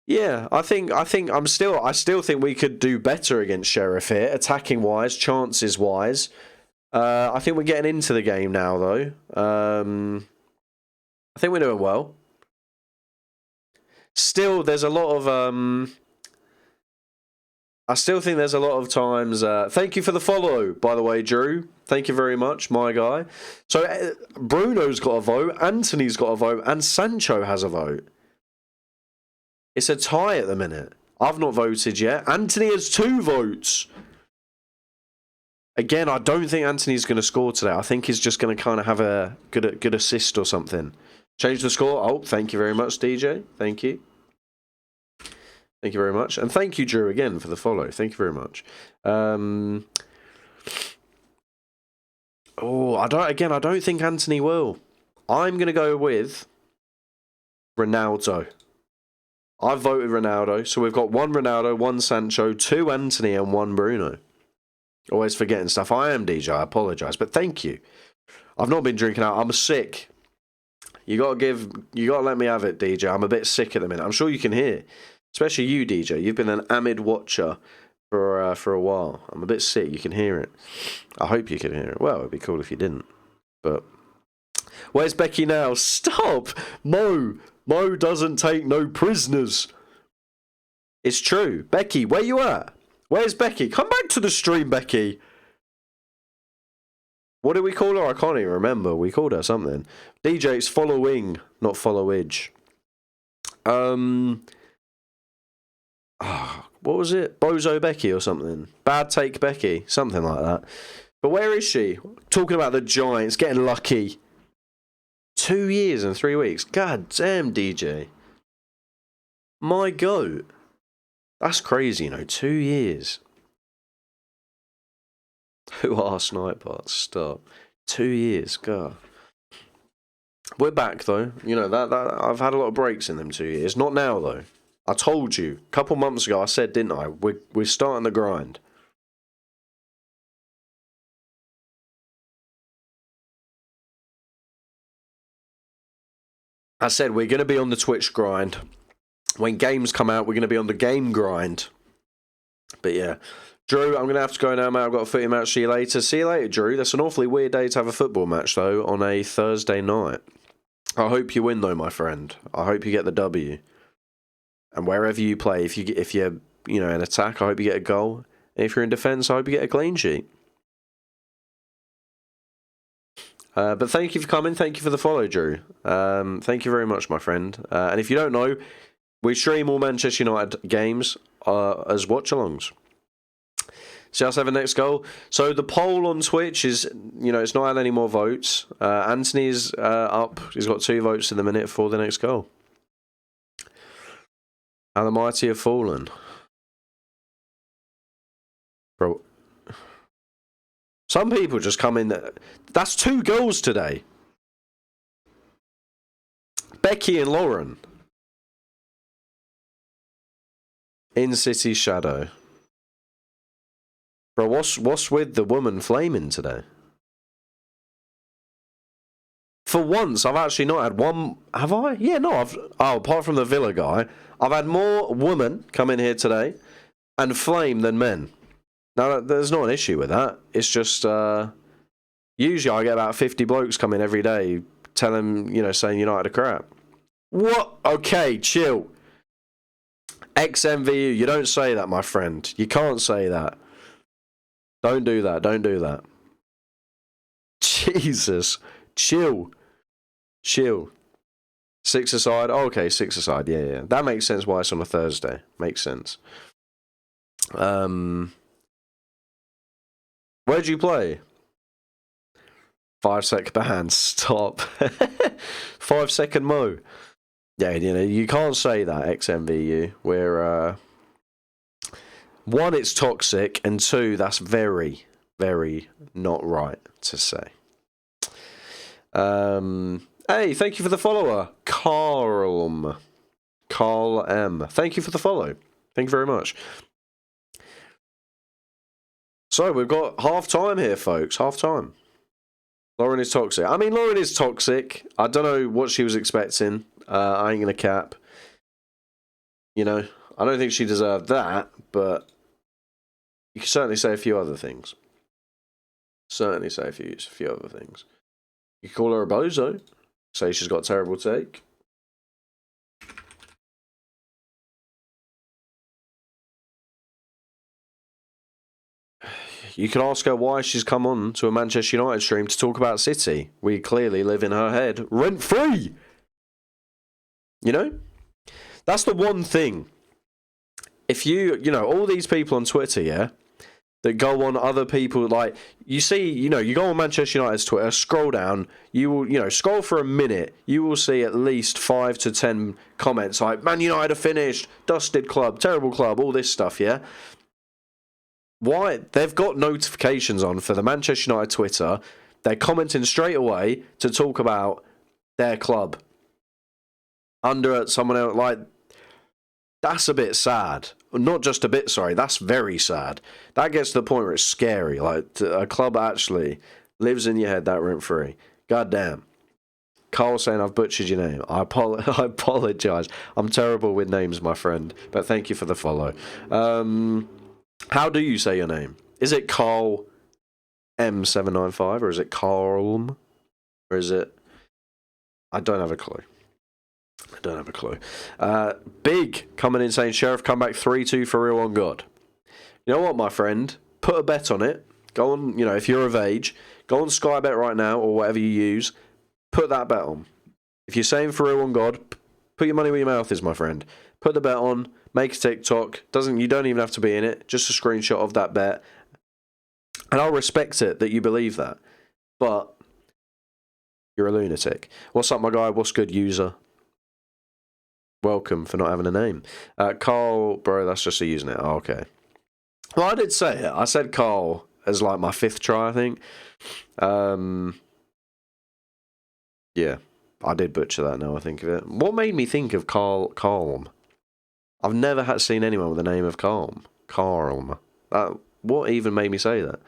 Yeah, I still think we could do better against Sheriff here, attacking wise, chances wise. I think we're getting into the game now, though. I think we're doing well. Still, there's a lot of I still think there's a lot of times. Thank you for the follow, by the way, Drew. Thank you very much, my guy. So Bruno's got a vote, Anthony's got a vote, and Sancho has a vote. It's a tie at the minute. I've not voted yet. Anthony has 2 votes. Again, I don't think Anthony's going to score today. I think he's just going to kind of have a good assist or something. Change the score. Oh, thank you very much, DJ. Thank you. Thank you very much. And thank you, Drew, again, for the follow. Thank you very much. I don't think Anthony will. I'm going to go with Ronaldo. I've voted Ronaldo. So we've got 1 Ronaldo, 1 Sancho, 2 Anthony, and 1 Bruno. Always forgetting stuff. I am DJ. I apologise. But thank you. I've not been drinking out. I'm sick. You gotta let me have it, DJ. I'm a bit sick at the minute. I'm sure you can hear. Especially you, DJ. You've been an avid watcher for a while. I'm a bit sick. You can hear it. I hope you can hear it. Well, it'd be cool if you didn't. But where's Becky now? Stop! Mo doesn't take no prisoners. It's true. Becky, where you at? Where's Becky? Come back to the stream, Becky. What did we call her? I can't even remember. We called her something. DJ, it's following, not followage. What was it? Bozo Becky or something? Bad Take Becky, something like that. But where is she? Talking about the Giants, getting lucky. 2 years and 3 weeks. God damn, DJ. My goat. That's crazy, 2 years. Who are Sniper? Stop. 2 years, God. We're back though. That I've had a lot of breaks in them 2 years. Not now though. I told you a couple months ago. I said, didn't I? We're starting the grind. I said we're going to be on the Twitch grind. When games come out, we're going to be on the game grind. But yeah. Drew, I'm going to have to go now, mate. I've got a footy match. See you later. See you later, Drew. That's an awfully weird day to have a football match, though, on a Thursday night. I hope you win, though, my friend. I hope you get the W. And wherever you play, if you're in attack, I hope you get a goal. And if you're in defence, I hope you get a clean sheet. But thank you for coming. Thank you for the follow, Drew. Thank you very much, my friend. And if you don't know, we stream all Manchester United games as watch-alongs. CR7 next goal. So the poll on Twitch is, it's not had any more votes. Anthony's up. He's got 2 votes in the minute for the next goal. How the mighty have fallen. Bro. Some people just come in. That's 2 goals today. Becky and Lauren. In City's shadow. Bro, what's with the woman flaming today? For once, I've actually not had one... Have I? Yeah, no, apart from the Villa guy, I've had more women come in here today and flame than men. Now, there's not an issue with that. It's just... usually I get about 50 blokes come in every day telling, saying United are crap. What? Okay, chill. XMVU, you don't say that, my friend. You can't say that. Don't do that. Don't do that. Jesus. Chill. 6 aside. Oh, okay, 6 aside. Yeah. That makes sense why it's on a Thursday. Makes sense. Where'd you play? 5-second ban. Stop. 5-second mo. Yeah, you can't say that, XMVU. We're, one, it's toxic, and two, that's very, very not right to say. Hey, thank you for the follower, Carl M. Thank you for the follow. Thank you very much. So we've got half time here, folks. Half time. Lauren is toxic. I mean, Lauren is toxic. I don't know what she was expecting. I ain't gonna cap. I don't think she deserved that, but you can certainly say a few other things. Certainly say a few other things. You call her a bozo. Say she's got a terrible take. You can ask her why she's come on to a Manchester United stream to talk about City. We clearly live in her head rent-free. That's the one thing. If all these people on Twitter, yeah, that go on other people, like, you see, you go on Manchester United's Twitter, scroll down, you will, scroll for a minute, you will see at least 5 to 10 comments like, Man United are finished, dusted club, terrible club, all this stuff, yeah? Why? They've got notifications on for the Manchester United Twitter. They're commenting straight away to talk about their club. Under someone else, like, that's a bit sad. Not just a bit, sorry, that's very sad. That gets to the point where it's scary. Like, a club actually lives in your head that rent-free. God damn. Carl saying I've butchered your name. I apologise. I'm terrible with names, my friend. But thank you for the follow. How do you say your name? Is it Carl M795 or is it Carl? Or is it... I don't have a clue. Big coming in saying Sheriff come back 3-2 for real on God. You know what, my friend? Put a bet on it. Go on, if you're of age, go on Sky Bet right now or whatever you use. Put that bet on. If you're saying for real on God, put your money where your mouth is, my friend. Put the bet on. Make a TikTok. You don't even have to be in it. Just a screenshot of that bet. And I'll respect it that you believe that. But you're a lunatic. What's up, my guy? What's good, user? Welcome for not having a name. Carl, bro, that's just a username. Oh, okay. Well, I did say it. I said Carl as like my 5th try, I think. Yeah, I did butcher that now I think of it. What made me think of Calm? I've never seen anyone with the name of Calm. What even made me say that?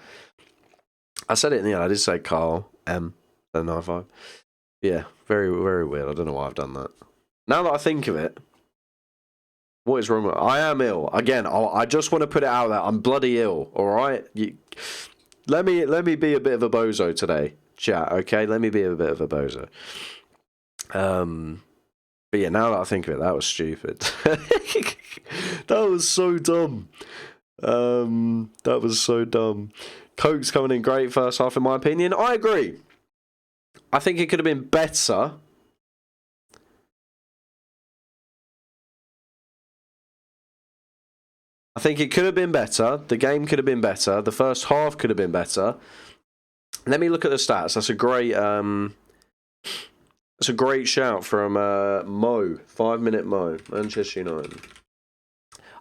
I said it in the end. I did say Carl M795. Yeah, very, very weird. I don't know why I've done that. Now that I think of it, what is wrong with... I am ill. Again, I just want to put it out there. I'm bloody ill, alright? Let me be a bit of a bozo today, chat, okay? Let me be a bit of a bozo. But yeah, now that I think of it, that was stupid. That was so dumb. That was so dumb. Coke's coming in great first half, in my opinion. I agree. I think it could have been better. I think it could have been better. The game could have been better. The first half could have been better. Let me look at the stats. That's a great shout from Mo. 5-minute Mo. Manchester United.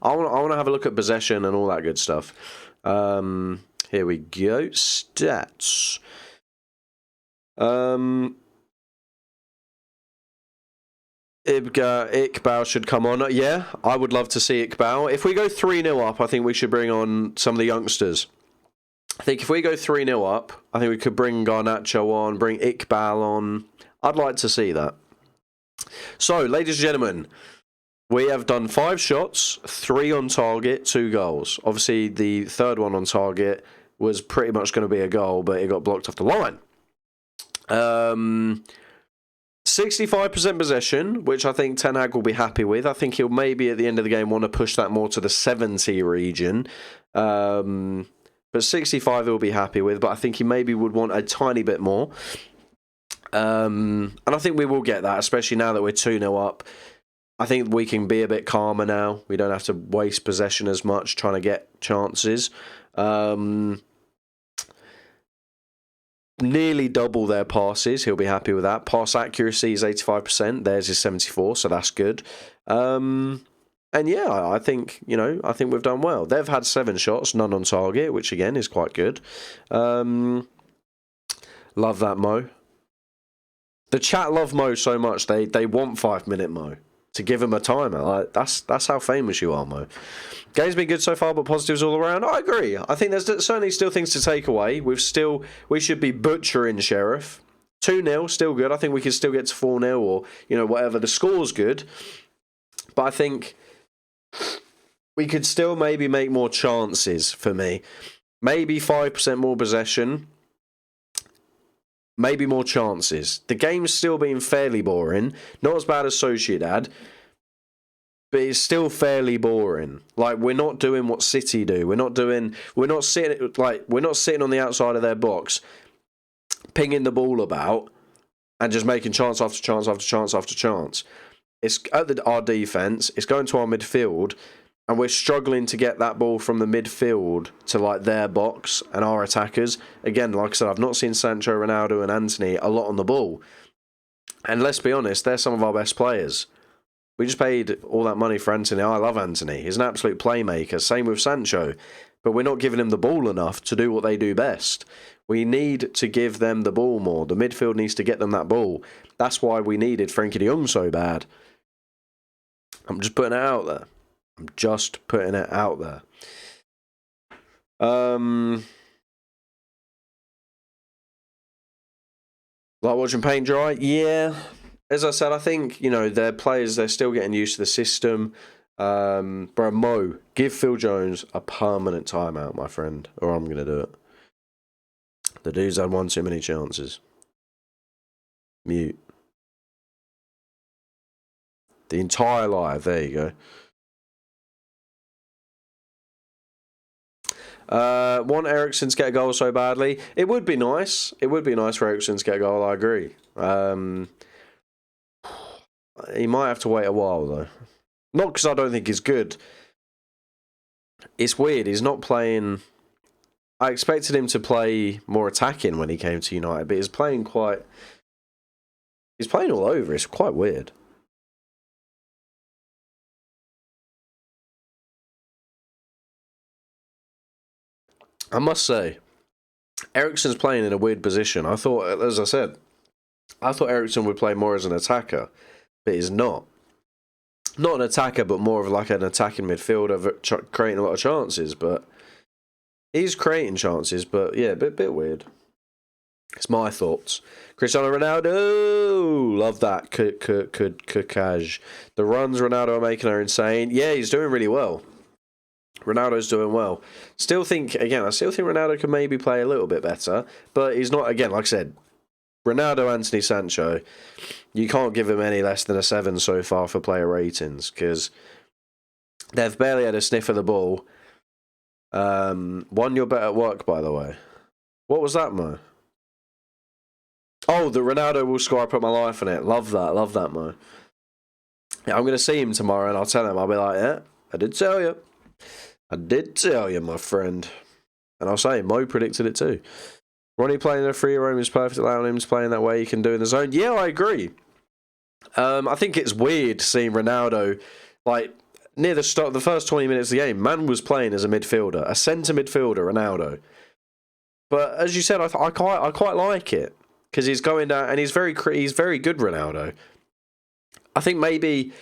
I want to have a look at possession and all that good stuff. Here we go. Stats. Iqbal should come on. Yeah, I would love to see Iqbal. If we go 3-0 up, I think we should bring on some of the youngsters. I think if we go 3-0 up, I think we could bring Garnacho on, bring Iqbal on. I'd like to see that. So, ladies and gentlemen, we have done 5 shots, 3 on target, 2 goals. Obviously, the third one on target was pretty much going to be a goal, but it got blocked off the line. 65% possession, which I think Ten Hag will be happy with. I think he'll maybe at the end of the game want to push that more to the 70 region. But 65 he'll be happy with, but I think he maybe would want a tiny bit more. And I think we will get that, especially now that we're 2-0 up. I think we can be a bit calmer now. We don't have to waste possession as much trying to get chances. nearly double their passes. He'll be happy with that. Pass accuracy is 85%. Theirs is 74%, so that's good. And yeah, I think, I think we've done well. They've had 7 shots, none on target, which again is quite good. Love that, Mo. The chat love Mo so much, they want 5-minute Mo to give him a timer. Like, that's how famous you are, Mo. Game's been good so far, but positives all around. I agree. I think there's certainly still things to take away. We should be butchering Sheriff. 2-0, still good. I think we can still get to 4-0 or, whatever. The score's good. But I think we could still maybe make more chances for me. Maybe 5% more possession. Maybe more chances. The game's still being fairly boring. Not as bad as Sociedad, but it's still fairly boring. Like, we're not doing what City do. We're not sitting on the outside of their box, pinging the ball about and just making chance after chance after chance after chance. It's at our defense. It's going to our midfield. And we're struggling to get that ball from the midfield to like their box and our attackers. Again, like I said, I've not seen Sancho, Ronaldo and Antony a lot on the ball. And let's be honest, they're some of our best players. We just paid all that money for Antony. I love Antony. He's an absolute playmaker. Same with Sancho. But we're not giving him the ball enough to do what they do best. We need to give them the ball more. The midfield needs to get them that ball. That's why we needed Frenkie de Jong so bad. I'm just putting it out there. Like watching paint dry? Yeah. As I said, I think, their players, they're still getting used to the system. Bro, Mo, give Phil Jones a permanent timeout, my friend, or I'm going to do it. The dude's had one too many chances. Mute. The entire live, there you go. Want Eriksen to get a goal so badly? It would be nice. It would be nice for Eriksen to get a goal, I agree. He might have to wait a while, though. Not because I don't think he's good. It's weird. He's not playing... I expected him to play more attacking when he came to United, but he's playing quite... He's playing all over. It's quite weird. I must say, Eriksen's playing in a weird position. I thought, as I said, Eriksen would play more as an attacker, but he's not. Not an attacker, but more of like an attacking midfielder, creating a lot of chances. But he's creating chances, but yeah, a bit weird. It's my thoughts. Cristiano Ronaldo, love that. Kukaj. The runs Ronaldo are making are insane. Yeah, he's doing really well. Ronaldo's doing well. I still think Ronaldo can maybe play a little bit better, but he's not, again, like I said, Ronaldo, Antony, Sancho, you can't give him any less than a 7 so far for player ratings, because they've barely had a sniff of the ball. One, you're better at work, by the way. What was that, Mo? Oh, the Ronaldo will score, I put my life in it. Love that, Mo. Yeah, I'm going to see him tomorrow, and I'll tell him, I'll be like, yeah, I did tell you, my friend. And I'll say, Mo predicted it too. Ronnie playing a free roam is perfect, allowing him to play in that way he can do in the zone. Yeah, I agree. I think it's weird seeing Ronaldo, like, near the start, the first 20 minutes of the game, man was playing as a midfielder, a centre midfielder, Ronaldo. But as you said, I quite like it, because he's going down, and he's very good, Ronaldo. I think maybe...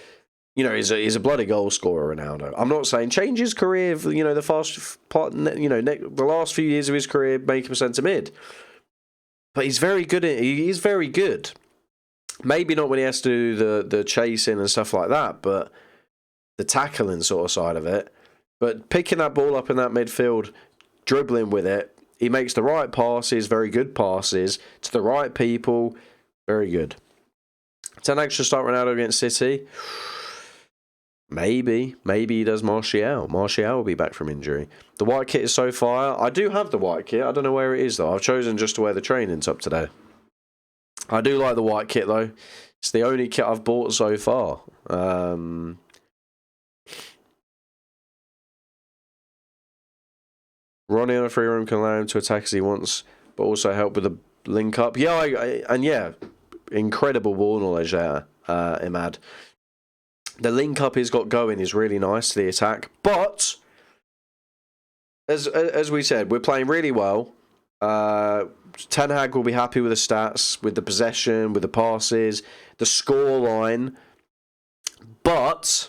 he's a bloody goal scorer, Ronaldo. I'm not saying change his career. The last few years of his career make him centre mid, but he's very good. He's very good. Maybe not when he has to do the chasing and stuff like that, but the tackling sort of side of it. But picking that ball up in that midfield, dribbling with it, he makes the right passes, very good passes to the right people. Very good. 10 extra start Ronaldo against City. Maybe he does Martial. Martial will be back from injury. The white kit is so fire. I do have the white kit. I don't know where it is, though. I've chosen just to wear the training top today. I do like the white kit, though. It's the only kit I've bought so far. Ronnie on a free roam can allow him to attack as he wants, but also help with the link up. Yeah, and yeah, incredible ball knowledge there, Imad. The link up he's got going is really nice to the attack, but as we said, we're playing really well. Ten Hag will be happy with the stats, with the possession, with the passes, the score line, but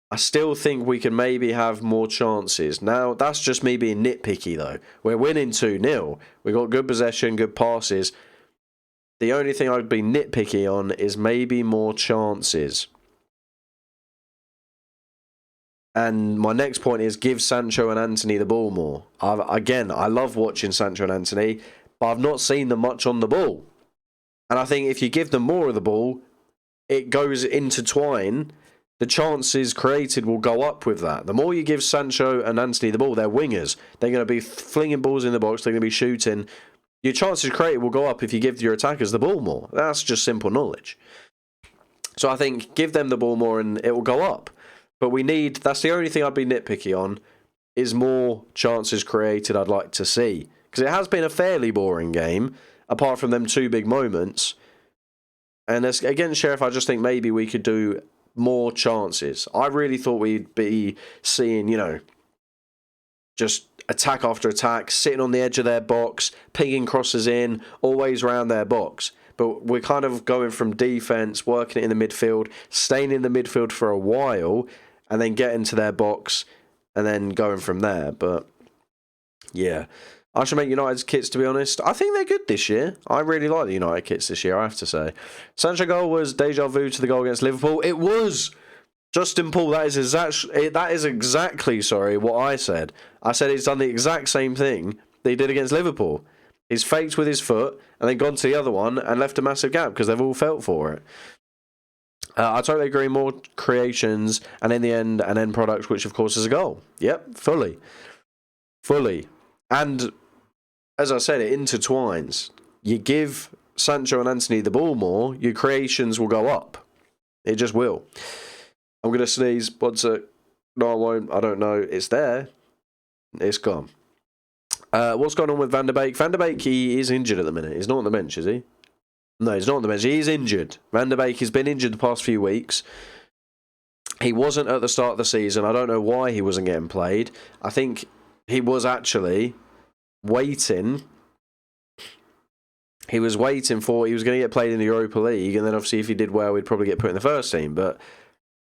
I still think we can maybe have more chances. Now, that's just me being nitpicky, though. We're winning 2-0. We got good possession, good passes. The only thing I'd be nitpicky on is maybe more chances. And my next point is give Sancho and Antony the ball more. I love watching Sancho and Antony, but I've not seen them much on the ball. And I think if you give them more of the ball, it goes intertwine. The chances created will go up with that. The more you give Sancho and Antony the ball, they're wingers. They're going to be flinging balls in the box. They're going to be shooting. Your chances created will go up if you give your attackers the ball more. That's just simple knowledge. So I think give them the ball more and it will go up. But that's the only thing I'd be nitpicky on, is more chances created I'd like to see. Because it has been a fairly boring game, apart from them 2 big moments. And against Sheriff, I just think maybe we could do more chances. I really thought we'd be seeing, just attack after attack, sitting on the edge of their box, pinging crosses in, always around their box. But we're kind of going from defence, working it in the midfield, staying in the midfield for a while, and then getting to their box, and then going from there. But, yeah. I should make United's kits, to be honest. I think they're good this year. I really like the United kits this year, I have to say. Sancho goal was deja vu to the goal against Liverpool. It was! Justin Paul, that is exactly what I said. I said he's done the exact same thing that he did against Liverpool. He's faked with his foot and then gone to the other one and left a massive gap because they've all felt for it. I totally agree. More creations and in the end, an end product, which of course is a goal. Yep, fully. And as I said, it intertwines. You give Sancho and Antony the ball more, your creations will go up. It just will. I'm going to sneeze. One sec. No, I won't. I don't know. It's there. It's gone. What's going on with Van der Beek? Van der Beek, he is injured at the minute. He's not on the bench, is he? No, he's not on the bench. He's injured. Van der Beek has been injured the past few weeks. He wasn't at the start of the season. I don't know why he wasn't getting played. I think he was actually waiting. He was going to get played in the Europa League, and then obviously if he did well, he'd probably get put in the first team. But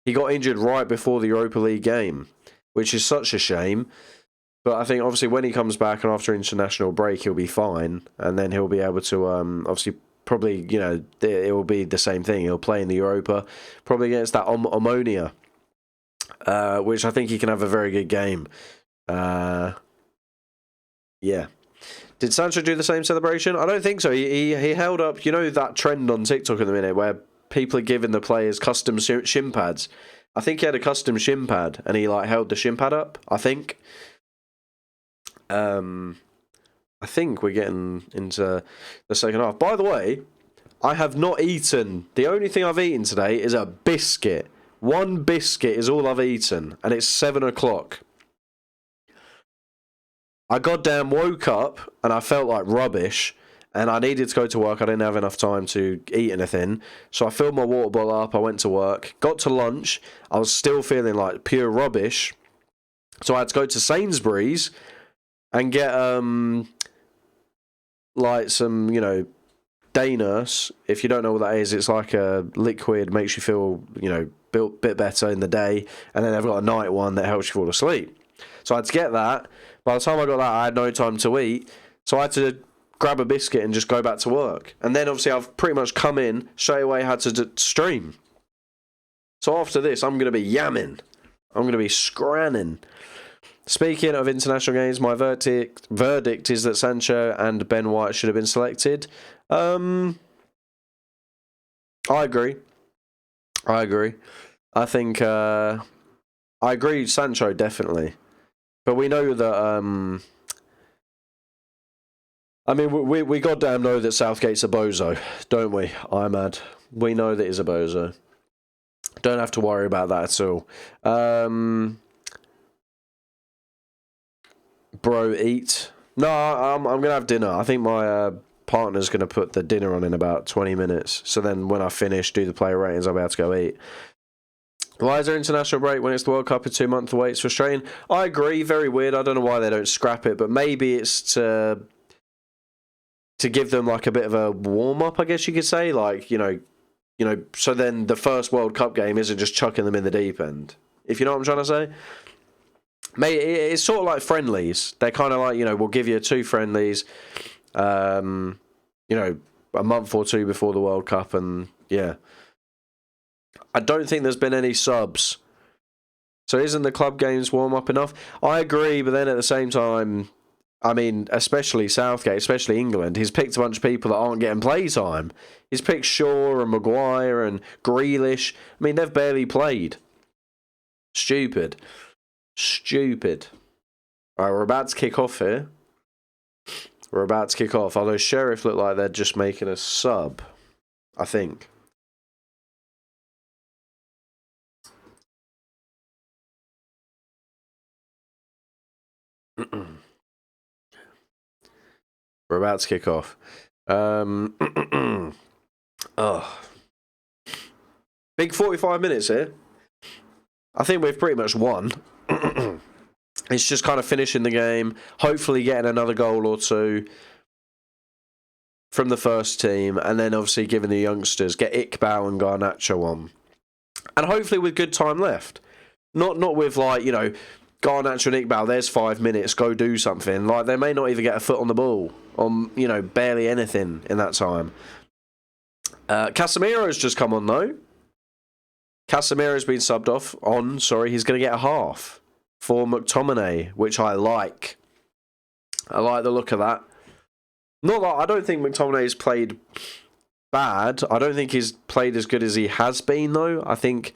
he got injured right before the Europa League game, which is such a shame. But I think obviously when he comes back and after international break, he'll be fine, and then he'll be able to obviously probably it will be the same thing. He'll play in the Europa, probably against that Omonia, which I think he can have a very good game. Yeah. Did Sancho do the same celebration? I don't think so. He held up, that trend on TikTok at the minute where people are giving the players custom shin pads. I think he had a custom shin pad and he held the shin pad up, I think. I think we're getting into the second half. By the way, I have not eaten. The only thing I've eaten today is a biscuit. One biscuit is all I've eaten, and it's 7 o'clock. I goddamn woke up, and I felt like rubbish, and I needed to go to work. I didn't have enough time to eat anything, so I filled my water bottle up, I went to work, got to lunch, I was still feeling like pure rubbish, so I had to go to Sainsbury's and get some Day-Nurse. If you don't know what that is, it's like a liquid, makes you feel built bit better in the day, and then they've got a night one that helps you fall asleep. So I had to get that. By the time I got that, I had no time to eat, so I had to grab a biscuit and just go back to work. And then obviously I've pretty much come in straight away, had to stream. So after this, I'm going to be yamming. I'm going to be scranning. Speaking of international games, my verdict is that Sancho and Ben White should have been selected. I agree. I think I agree. Sancho definitely, but we know that. I mean, we goddamn know that Southgate's a bozo, don't we? I'm mad. We know that he's a bozo. Don't have to worry about that at all. Bro, eat. No, I'm gonna have dinner. I think my partner's going to put the dinner on in about 20 minutes. So then when I finish, do the player ratings, I'll be able to go eat. Why is there international break when it's the World Cup in 2 months away? It's frustrating. I agree, very weird. I don't know why they don't scrap it, but maybe it's to give them like a bit of a warm-up, I guess you could say. Like, you know, so then the first World Cup game isn't just chucking them in the deep end. If you know what I'm trying to say? Mate, it's sort of like friendlies. They're kind of like, you know, we'll give you 2 friendlies, you know, a month or 2 before the World Cup, and yeah. I don't think there's been any subs. So isn't the club games warm up enough? I agree, but then at the same time, I mean, especially Southgate, especially England, he's picked a bunch of people that aren't getting play time. He's picked Shaw and Maguire and Grealish. I mean, they've barely played. Stupid. Stupid. Alright, we're about to kick off here. We're about to kick off. Although Sheriff look like they're just making a sub, I think. We're about to kick off. Oh. Big 45 minutes here. I think we've pretty much won. It's just kind of finishing the game, hopefully getting another goal or 2 from the first team, and then obviously giving the youngsters, get Iqbal and Garnacho on. And hopefully with good time left. Not with, like, you know, Garnacho and Iqbal, there's 5 minutes, go do something. Like, they may not even get a foot on the ball, on, you know, barely anything in that time. Casemiro's just come on, though. Casemiro's been subbed off on, sorry, he's going to get a half for McTominay, which I like. I like the look of that. Not that I don't think McTominay's played bad. I don't think he's played as good as he has been, though. I think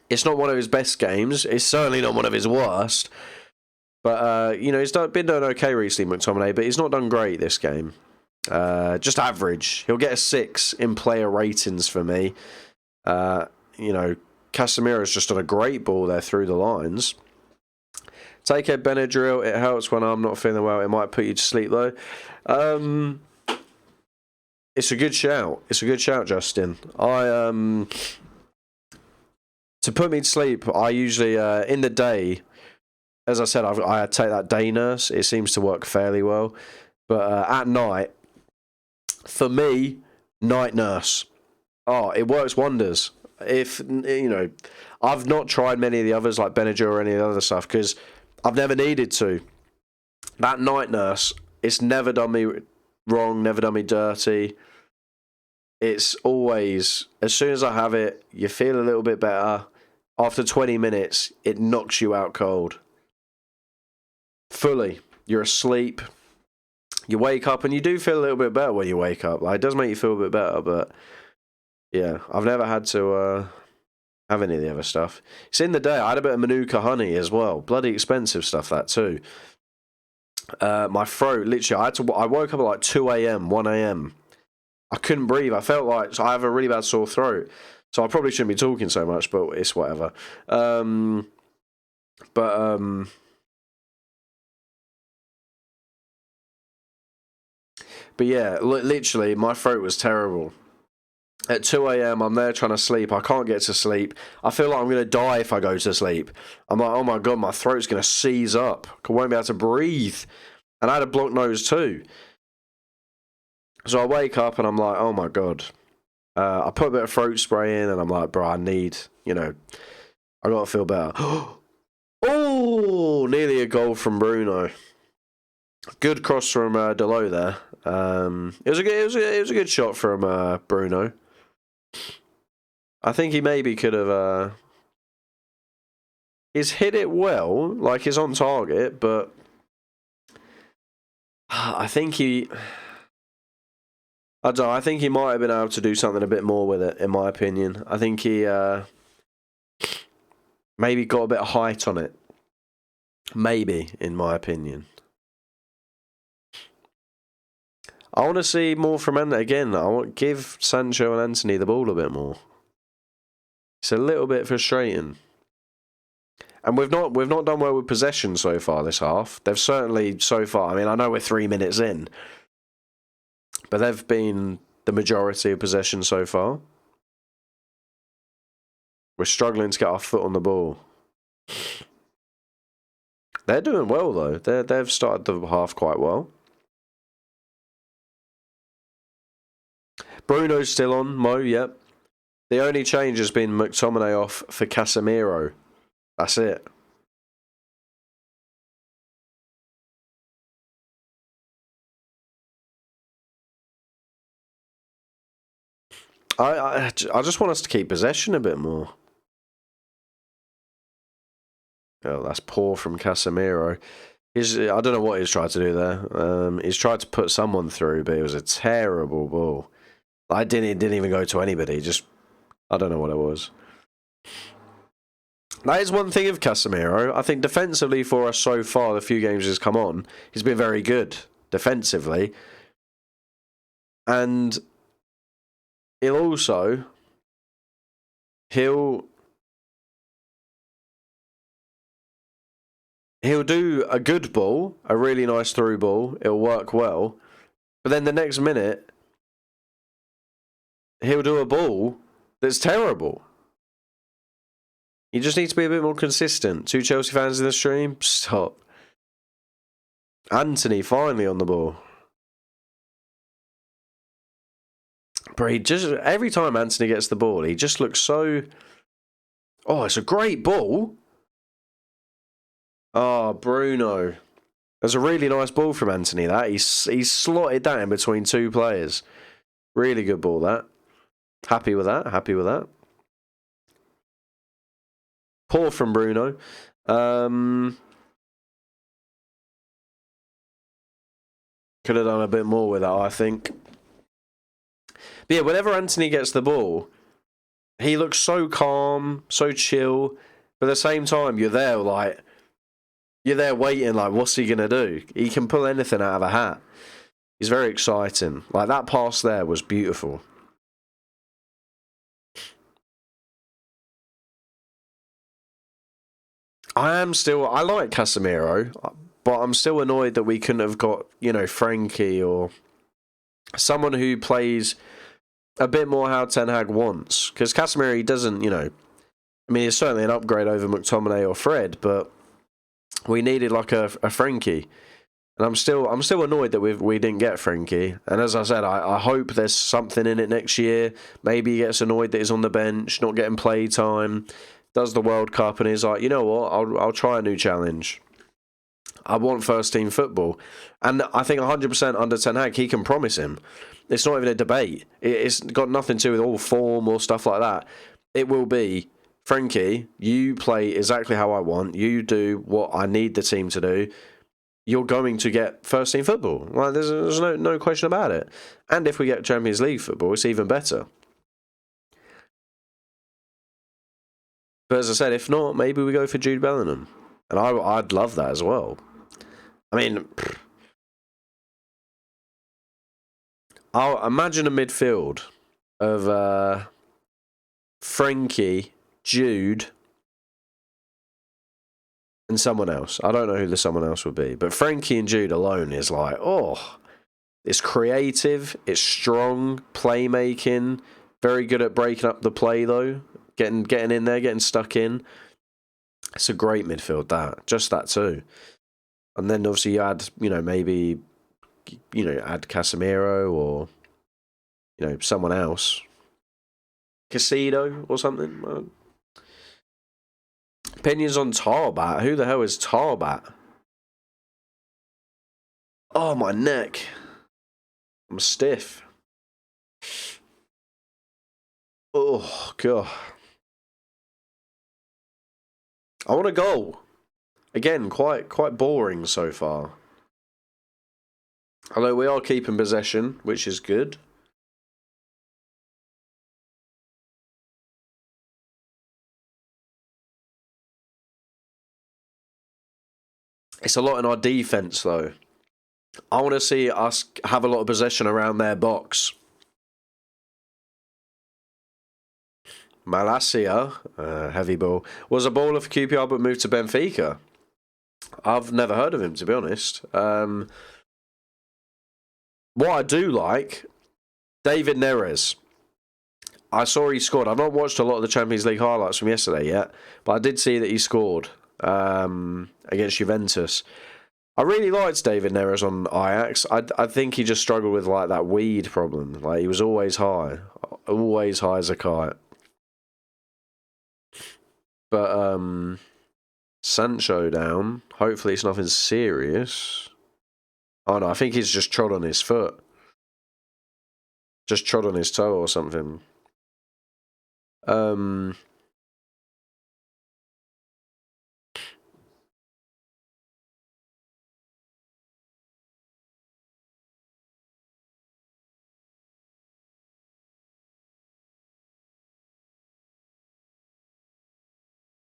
it's not one of his best games. It's certainly not one of his worst. But, you know, he's been doing okay recently, McTominay, but he's not done great this game. Just average. He'll get a 6 in player ratings for me. You know, Casemiro's just done a great ball there through the lines. Take a Benadryl. It helps when I'm not feeling well. It might put you to sleep, though. It's a good shout. It's a good shout, Justin. To put me to sleep, I usually, in the day, as I said, I take that day nurse. It seems to work fairly well. But at night, for me, night nurse. Oh, it works wonders. If, you know, I've not tried many of the others like Benadryl or any of the other stuff because I've never needed to. That night nurse, it's never done me wrong, never done me dirty. It's always, as soon as I have it, you feel a little bit better. After 20 minutes, it knocks you out cold. Fully. You're asleep. You wake up and you do feel a little bit better when you wake up. Like, it does make you feel a bit better, but yeah, I've never had to have any of the other stuff. It's in the day. I had a bit of Manuka honey as well. Bloody expensive stuff, that too. My throat, literally, I woke up at like 2 a.m., 1 a.m. I couldn't breathe. I felt like I have a really bad sore throat. So I probably shouldn't be talking so much, but it's whatever. But yeah, literally, my throat was terrible. At 2 a.m, I'm there trying to sleep. I can't get to sleep. I feel like I'm going to die if I go to sleep. I'm like, oh my God, my throat's going to seize up. I won't be able to breathe. And I had a blocked nose too. So I wake up and I'm like, oh my God. I put a bit of throat spray in and I'm like, bro, I need, you know, I got to feel better. Oh, nearly a goal from Bruno. Good cross from Delo there. It was a good shot from Bruno. I think he maybe could have. He's hit it well, like he's on target, but I think he. I don't know. I think he might have been able to do something a bit more with it, in my opinion. I think he maybe got a bit of height on it. Maybe, in my opinion. I want to see more from Anthony again. I want to give Sancho and Anthony the ball a bit more. It's a little bit frustrating. And we've not done well with possession so far this half. They've certainly so far. I mean, I know we're 3 minutes in, but they've been the majority of possession so far. We're struggling to get our foot on the ball. They're doing well, though. They've started the half quite well. Bruno's still on, Mo, yep. The only change has been McTominay off for Casemiro. That's it. I just want us to keep possession a bit more. Oh, that's poor from Casemiro. I don't know what he's tried to do there. He's tried to put someone through, but it was a terrible ball. It didn't even go to anybody. Just, I don't know what it was. That is one thing of Casemiro. I think defensively for us so far, the few games he's come on, he's been very good defensively. And he'll do a good ball, a really nice through ball. It'll work well. But then the next minute, he'll do a ball that's terrible. You just need to be a bit more consistent. 2 Chelsea fans in the stream, stop. Antony finally on the ball. But every time Antony gets the ball, he just looks so... Oh, it's a great ball. Oh, Bruno. That's a really nice ball from Antony, that. He's slotted that in between 2 players. Really good ball, that. Happy with that. Happy with that. Poor from Bruno. Could have done a bit more with that, I think. But yeah, whenever Antony gets the ball, he looks so calm, so chill. But at the same time, you're there waiting, like, what's he going to do? He can pull anything out of a hat. He's very exciting. Like, that pass there was beautiful. I like Casemiro, but I'm still annoyed that we couldn't have got, Frankie or someone who plays a bit more how Ten Hag wants. Because Casemiro, he doesn't, I mean, he's certainly an upgrade over McTominay or Fred, but we needed like a Frankie. And I'm still annoyed that we didn't get Frankie. And as I said, I hope there's something in it next year. Maybe he gets annoyed that he's on the bench, not getting play time. Does the World Cup and he's like, you know what, I'll try a new challenge. I want first team football. And I think 100% under Ten Hag, he can promise him. It's not even a debate. It's got nothing to do with all form or stuff like that. It will be, Frankie, you play exactly how I want. You do what I need the team to do. You're going to get first team football. Like, there's no question about it. And if we get Champions League football, it's even better. But as I said, if not, maybe we go for Jude Bellingham. And I'd love that as well. I mean, I'll imagine a midfield of Frankie, Jude, and someone else. I don't know who the someone else would be. But Frankie and Jude alone is like, oh, it's creative, it's strong, playmaking, very good at breaking up the play though. Getting in there, getting stuck in. It's a great midfield, that. Just that too. And then obviously you add, maybe, add Casemiro or, someone else. Casido or something. Opinions on Tarbat. Who the hell is Tarbat? Oh, my neck. I'm stiff. Oh, God. I want a goal. Again, quite boring so far. Although we are keeping possession, which is good. It's a lot in our defence, though. I want to see us have a lot of possession around their box. Malacia, heavy ball, was a baller for QPR but moved to Benfica. I've never heard of him, to be honest. What I do like, David Neres. I saw he scored. I've not watched a lot of the Champions League highlights from yesterday yet, but I did see that he scored against Juventus. I really liked David Neres on Ajax. I think he just struggled with like that weed problem. Like he was always high as a kite. But Sancho down. Hopefully it's nothing serious. Oh no, I think he's just trod on his foot. Just trod on his toe or something.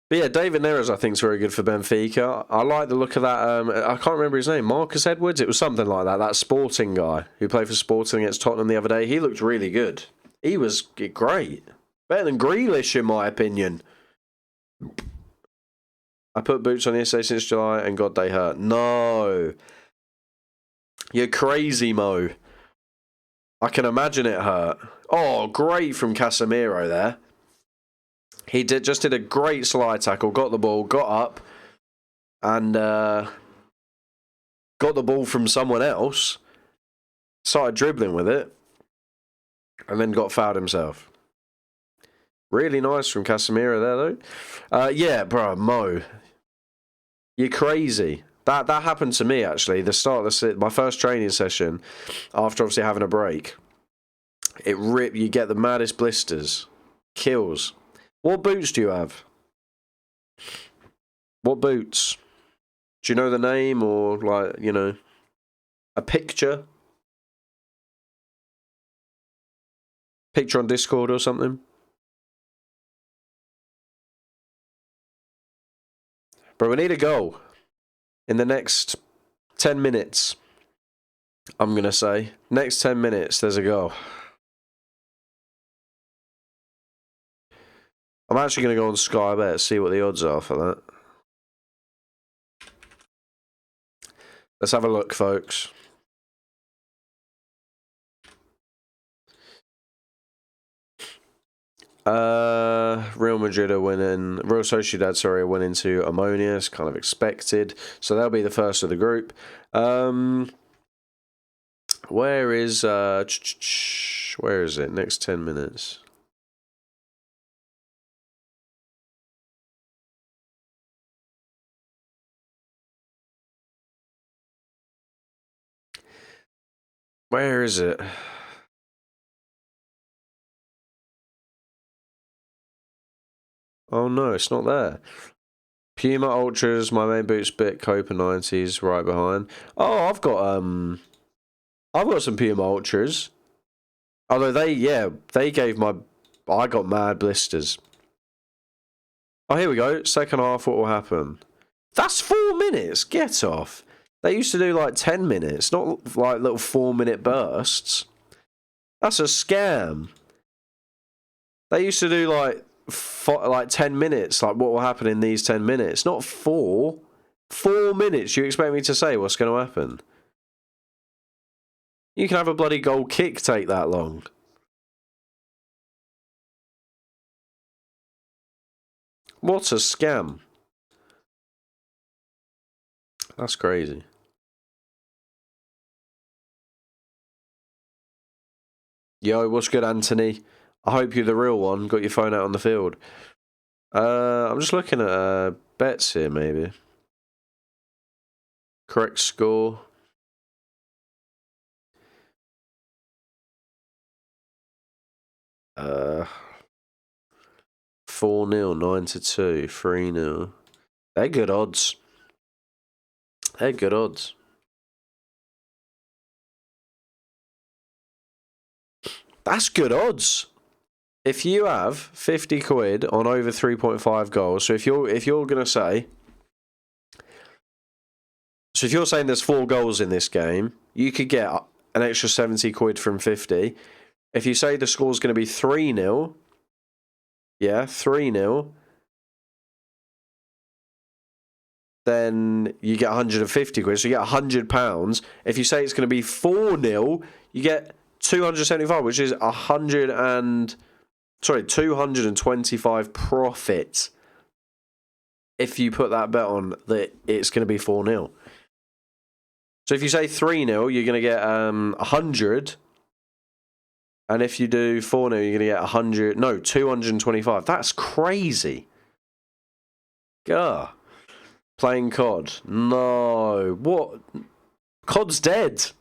But yeah, David Neres I think is very good for Benfica. I like the look of that. I can't remember his name. Marcus Edwards. It was something like that. That Sporting guy who played for Sporting against Tottenham the other day. He looked really good. He was great. Better than Grealish, in my opinion. I put boots on yesterday since July and God they hurt. No. You're crazy, Mo. I can imagine it hurt. Oh, great from Casemiro there. He just did a great slide tackle, got the ball, got up, and got the ball from someone else, started dribbling with it, and then got fouled himself. Really nice from Casemiro there, though. Yeah, bro, Mo. You're crazy. That happened to me, actually. The start of my first training session, after obviously having a break, it ripped. You get the maddest blisters. Kills. What boots do you have? What boots? Do you know the name or, like, you know, a picture? Picture on Discord or something? Bro, we need a goal in the next 10 minutes. I'm going to say. Next 10 minutes, there's a goal. I'm actually going to go on Sky Bet, see what the odds are for that. Let's have a look, folks. Real Madrid are winning. Real Sociedad, sorry, are winning to Ammonia. It's kind of expected. So they'll be the first of the group. Where is where is it? Next 10 minutes. Where is it? Oh no, it's not there. Puma Ultras, my main boots bit, Copa 90s right behind. Oh, I've got some Puma Ultras. Although they gave I got mad blisters. Oh, here we go. Second half, what will happen? That's 4 minutes. Get off. They used to do like 10 minutes, not like little 4-minute bursts. That's a scam. They used to do like 10 minutes, like what will happen in these 10 minutes, not 4. 4 minutes. You expect me to say what's going to happen? You can have a bloody goal kick take that long. What a scam. That's crazy. Yo, what's good, Anthony? I hope you're the real one. Got your phone out on the field. I'm just looking at bets here, maybe. Correct score. Uh, 4-0, 9-2, 3-0. They're good odds. They're good odds. That's good odds. If you have 50 quid on over 3.5 goals, so if you're gonna say, so if you're saying there's 4 goals in this game, you could get an extra 70 quid from 50. If you say the score's going to be 3-0, yeah, 3-0, then you get 150 quid. So you get £100. If you say it's going to be 4-0, you get 275, which is 225 profit. If you put that bet on that it's going to be 4-0. So if you say 3-0, you're going to get 100. And if you do 4-0, you're going to get 225. That's crazy. Gah. Playing COD. No. What? COD's dead.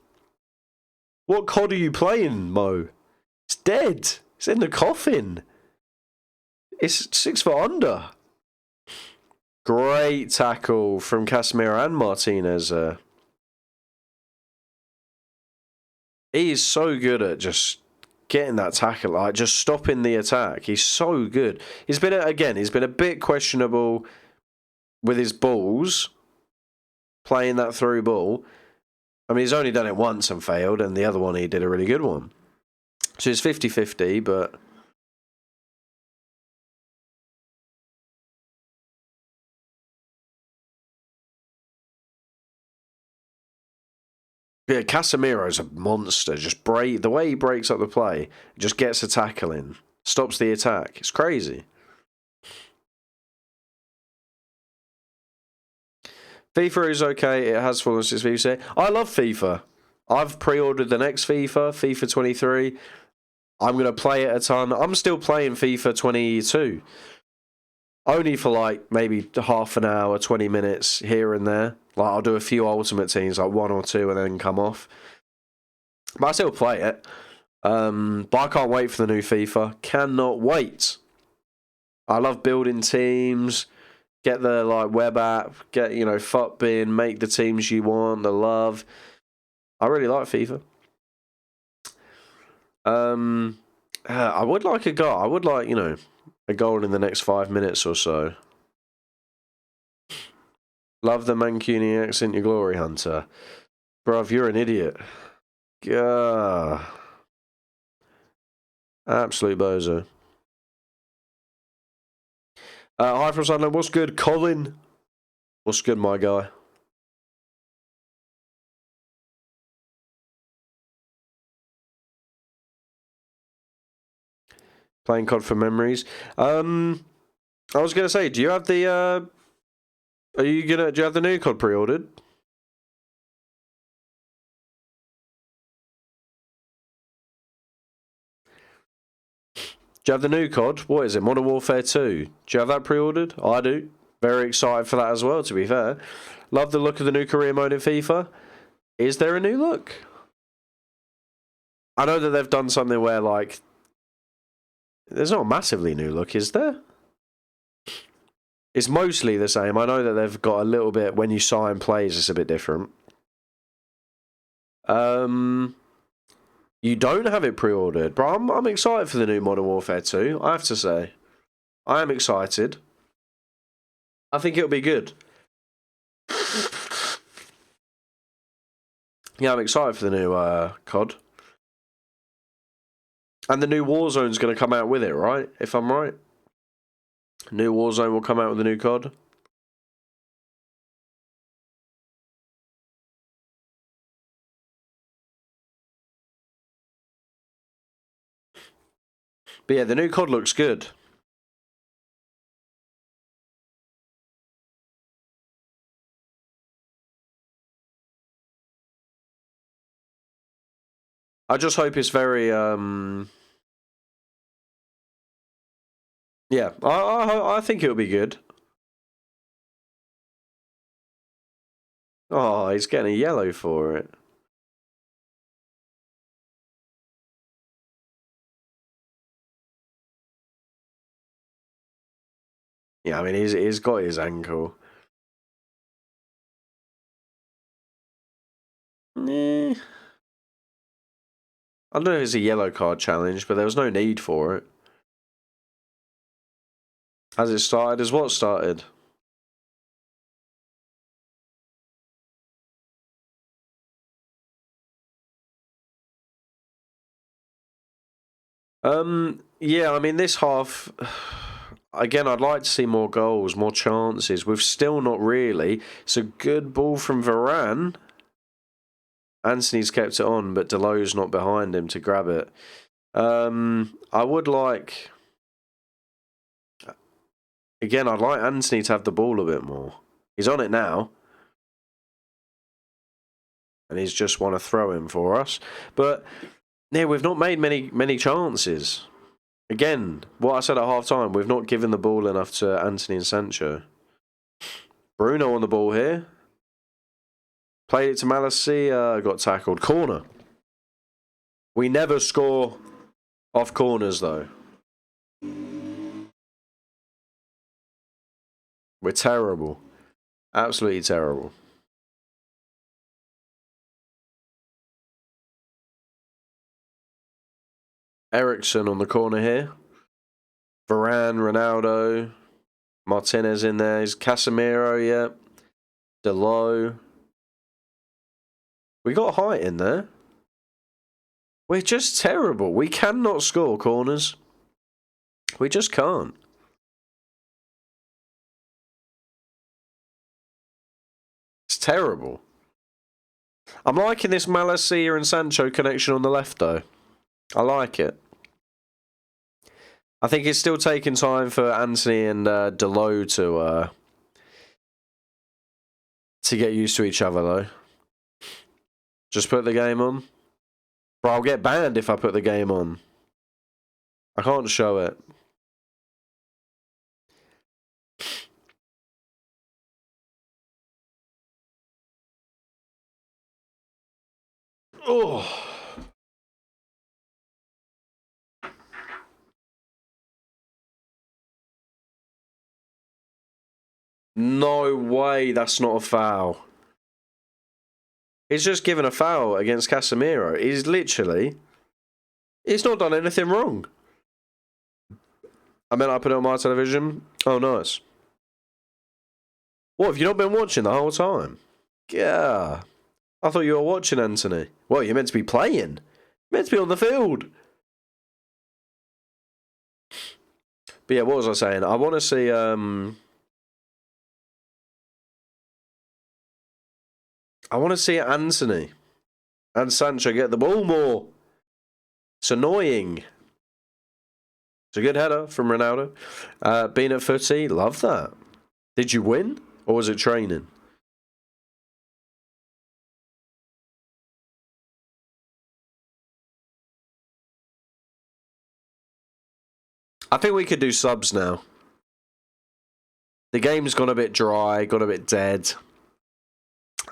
What COD are you playing, Mo? It's dead. It's in the coffin. It's 6 foot under. Great tackle from Casemiro and Martinez. He is so good at just getting that tackle, like just stopping the attack. He's so good. He's been a bit questionable with his balls, playing that through ball. I mean, he's only done it once and failed, and the other one he did a really good one. So it's 50-50, but yeah, Casemiro's a monster. The way he breaks up the play, just gets a tackle in, stops the attack. It's crazy. FIFA is okay. It has fallen since FIFA. I love FIFA. I've pre-ordered the next FIFA 23. I'm going to play it a ton. I'm still playing FIFA 22. Only for like maybe half an hour, 20 minutes here and there. Like I'll do a few ultimate teams, like 1 or 2, and then come off. But I still play it. But I can't wait for the new FIFA. Cannot wait. I love building teams. Get the like web app. Get FUTBin. Make the teams you want. The love. I really like FIFA. I would like a goal. I would like a goal in the next 5 minutes or so. Love the Mancunian accent, you glory hunter. Bruv, you're an idiot. Gah. Absolute bozo. Hi from Sunderland. What's good, Colin? What's good, my guy? Playing COD for memories. I was gonna say, do you have the do you have the new COD pre-ordered? Do you have the new COD? What is it? Modern Warfare 2. Do you have that pre-ordered? I do. Very excited for that as well, to be fair. Love the look of the new career mode in FIFA. Is there a new look? I know that they've done something where, like, there's not a massively new look, is there? It's mostly the same. I know that they've got a little bit, when you sign plays, it's a bit different. You don't have it pre-ordered, bro. I'm excited for the new Modern Warfare 2, I have to say. I am excited. I think it'll be good. Yeah, I'm excited for the new COD. And the new Warzone's going to come out with it, right? If I'm right. New Warzone will come out with the new COD. But yeah, the new COD looks good. I just hope it's very yeah, I think it'll be good. Oh, he's getting a yellow for it. Yeah, I mean, he's got his ankle. Eh. I don't know if it's a yellow card challenge, but there was no need for it. Has it started? Has what started? Yeah, I mean, this half, again, I'd like to see more goals, more chances. We've still not really. It's a good ball from Varane. Antony's kept it on, but Deleu's not behind him to grab it. I would like... Again, I'd like Antony to have the ball a bit more. He's on it now. And he's just won a throw-in for us. But, yeah, we've not made many chances. Again, what I said at half-time, we've not given the ball enough to Antony and Sancho. Bruno on the ball here. Played it to Malacia, got tackled. Corner. We never score off corners, though. We're terrible. Absolutely terrible. Eriksen on the corner here. Varane, Ronaldo. Martinez in there. Is Casemiro, yeah. Deleu. We got height in there. We're just terrible. We cannot score corners. We just can't. It's terrible. I'm liking this Malacia and Sancho connection on the left, though. I like it. I think it's still taking time for Antony and Deleu to get used to each other, though. Just put the game on. Bro, I'll get banned if I put the game on. I can't show it. Oh. No way, that's not a foul. He's just given a foul against Casemiro. He's not done anything wrong. I mean, I put it on my television. Oh, nice. What, have you not been watching the whole time? Yeah. I thought you were watching, Antony. Well, you're meant to be playing. You're meant to be on the field. But yeah, what was I saying? I want to see... I want to see Antony and Sancho get the ball more. It's annoying. It's a good header from Ronaldo. Being at footy, love that. Did you win? Or was it training? I think we could do subs now. The game's gone a bit dry, got a bit dead.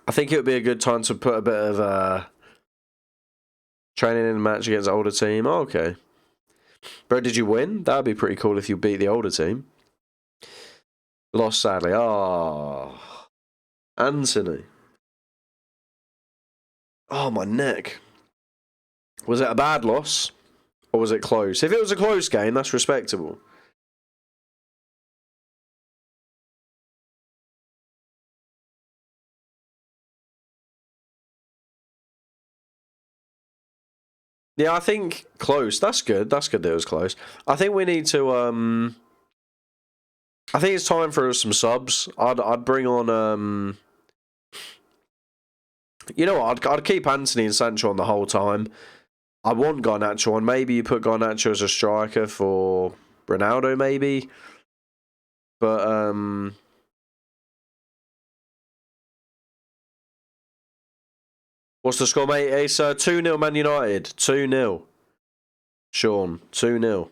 I think it would be a good time to put a bit of training in a match against an older team. Oh, okay. Bro, did you win? That would be pretty cool if you beat the older team. Lost, sadly. Oh. Antony. Oh, my neck. Was it a bad loss? Or was it close? If it was a close game, that's respectable. Yeah, I think close. That's good. That's good that it was close. I think we need to I think it's time for some subs. I'd bring on you know what, I'd keep Antony and Sancho on the whole time. I want Garnacho on. Maybe you put Garnacho as a striker for Ronaldo, maybe. But what's the score, mate? It's 2-0 Man United. 2-0. Sean, 2-0.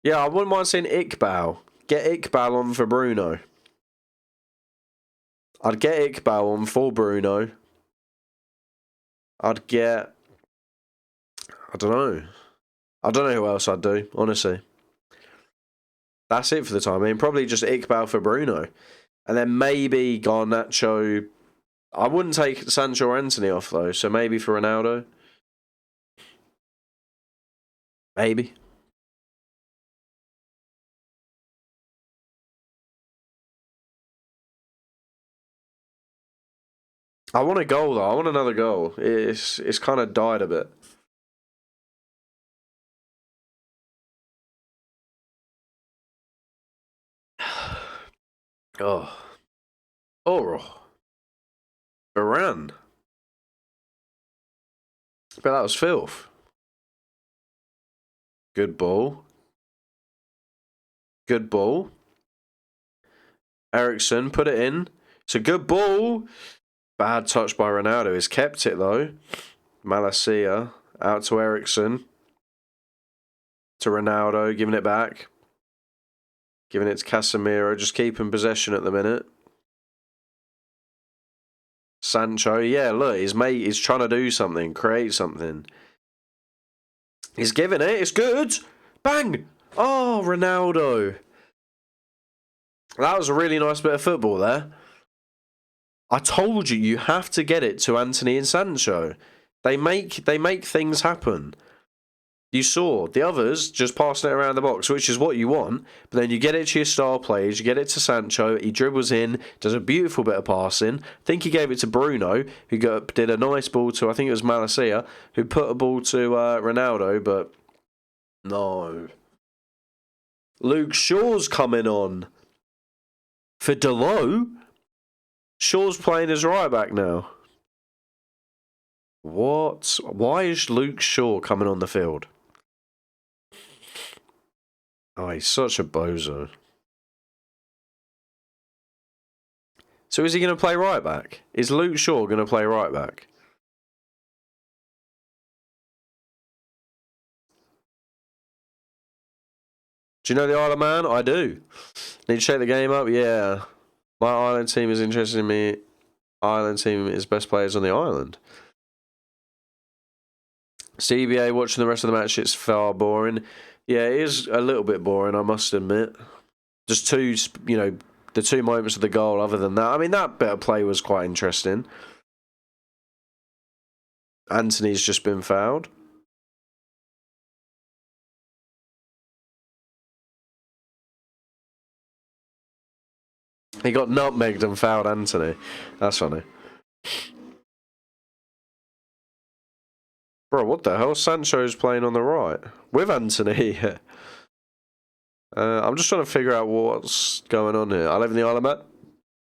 Yeah, I wouldn't mind seeing Iqbal. Get Iqbal on for Bruno. I'd get Iqbal on for Bruno. I'd get... I don't know. I don't know who else I'd do, honestly. That's it for the time. I mean, probably just Iqbal for Bruno. And then maybe Garnacho. I wouldn't take Sancho or Antony off, though. So maybe for Ronaldo. Maybe. I want a goal though. I want another goal. It's kind of died a bit. Oh. Oh. Varane. But that was filth. Good ball. Good ball. Eriksen, put it in. It's a good ball. Bad touch by Ronaldo. He's kept it though. Malacia out to Eriksen. To Ronaldo, giving it back. Giving it to Casemiro, just keeping possession at the minute. Sancho, yeah, look, his mate is trying to do something, create something. He's giving it, it's good. Bang! Oh, Ronaldo. That was a really nice bit of football there. I told you, you have to get it to Anthony and Sancho. They make things happen. You saw the others just passing it around the box, which is what you want. But then you get it to your star players, you get it to Sancho, he dribbles in, does a beautiful bit of passing. I think he gave it to Bruno, who did a nice ball to, I think it was Malacia, who put a ball to Ronaldo, but no. Luke Shaw's coming on. For Dalot? Shaw's playing as right back now. What? Why is Luke Shaw coming on the field? Oh, he's such a bozo. So is he going to play right back? Is Luke Shaw going to play right back? Do you know the Isle of Man? I do. Need to check the game up? Yeah. My island team is interested in me. Island team is best players on the island. CBA, watching the rest of the match, it's far boring. Yeah, it is a little bit boring, I must admit. Just two, the 2 moments of the goal. Other than that, I mean, that bit of play was quite interesting. Anthony's just been fouled. He got nutmegged and fouled Anthony. That's funny. Bro, what the hell? Sancho's playing on the right with Anthony. I'm just trying to figure out what's going on here. I live in the Isle of Man.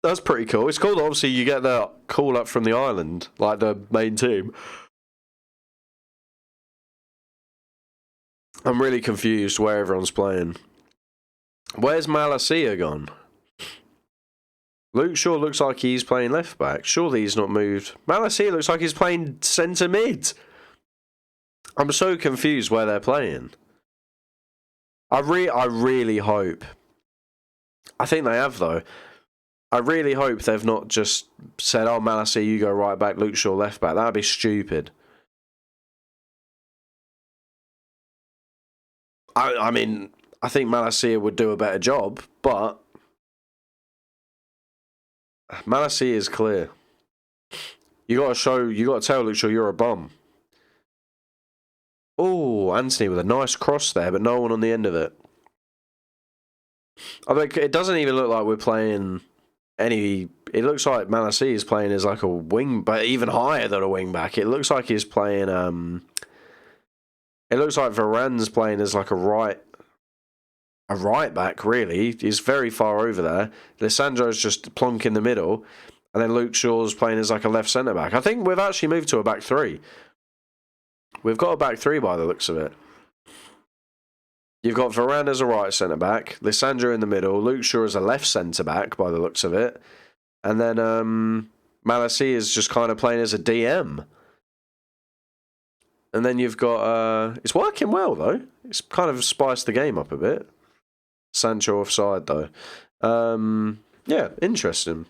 That's pretty cool. It's cool that obviously you get the call up from the island, like the main team. I'm really confused where everyone's playing. Where's Malacia gone? Luke Shaw looks like he's playing left back. Surely he's not moved. Malacia looks like he's playing centre mid. I'm so confused where they're playing. I really hope. I think they have though. I really hope they've not just said, "Oh, Malacia, you go right back, Luke Shaw left back." That'd be stupid. I mean, I think Malacia would do a better job, but Malacia is clear. You got to tell Luke Shaw you're a bum. Oh, Anthony with a nice cross there, but no one on the end of it. I mean, it doesn't even look like we're playing any. It looks like Malacia is playing as like a wing, but even higher than a wing back. It looks like he's playing. It looks like Varane's playing as like a right back. Really, he's very far over there. Lissandro's just plonk in the middle, and then Luke Shaw's playing as like a left centre back. I think we've actually moved to a back three. We've got a back three by the looks of it. You've got Varane as a right centre back, Lissandro in the middle, Luke Shaw as a left centre back by the looks of it, and then Malacia is just kind of playing as a DM. And then you've got it's working well though. It's kind of spiced the game up a bit. Sancho offside though. Yeah, interesting.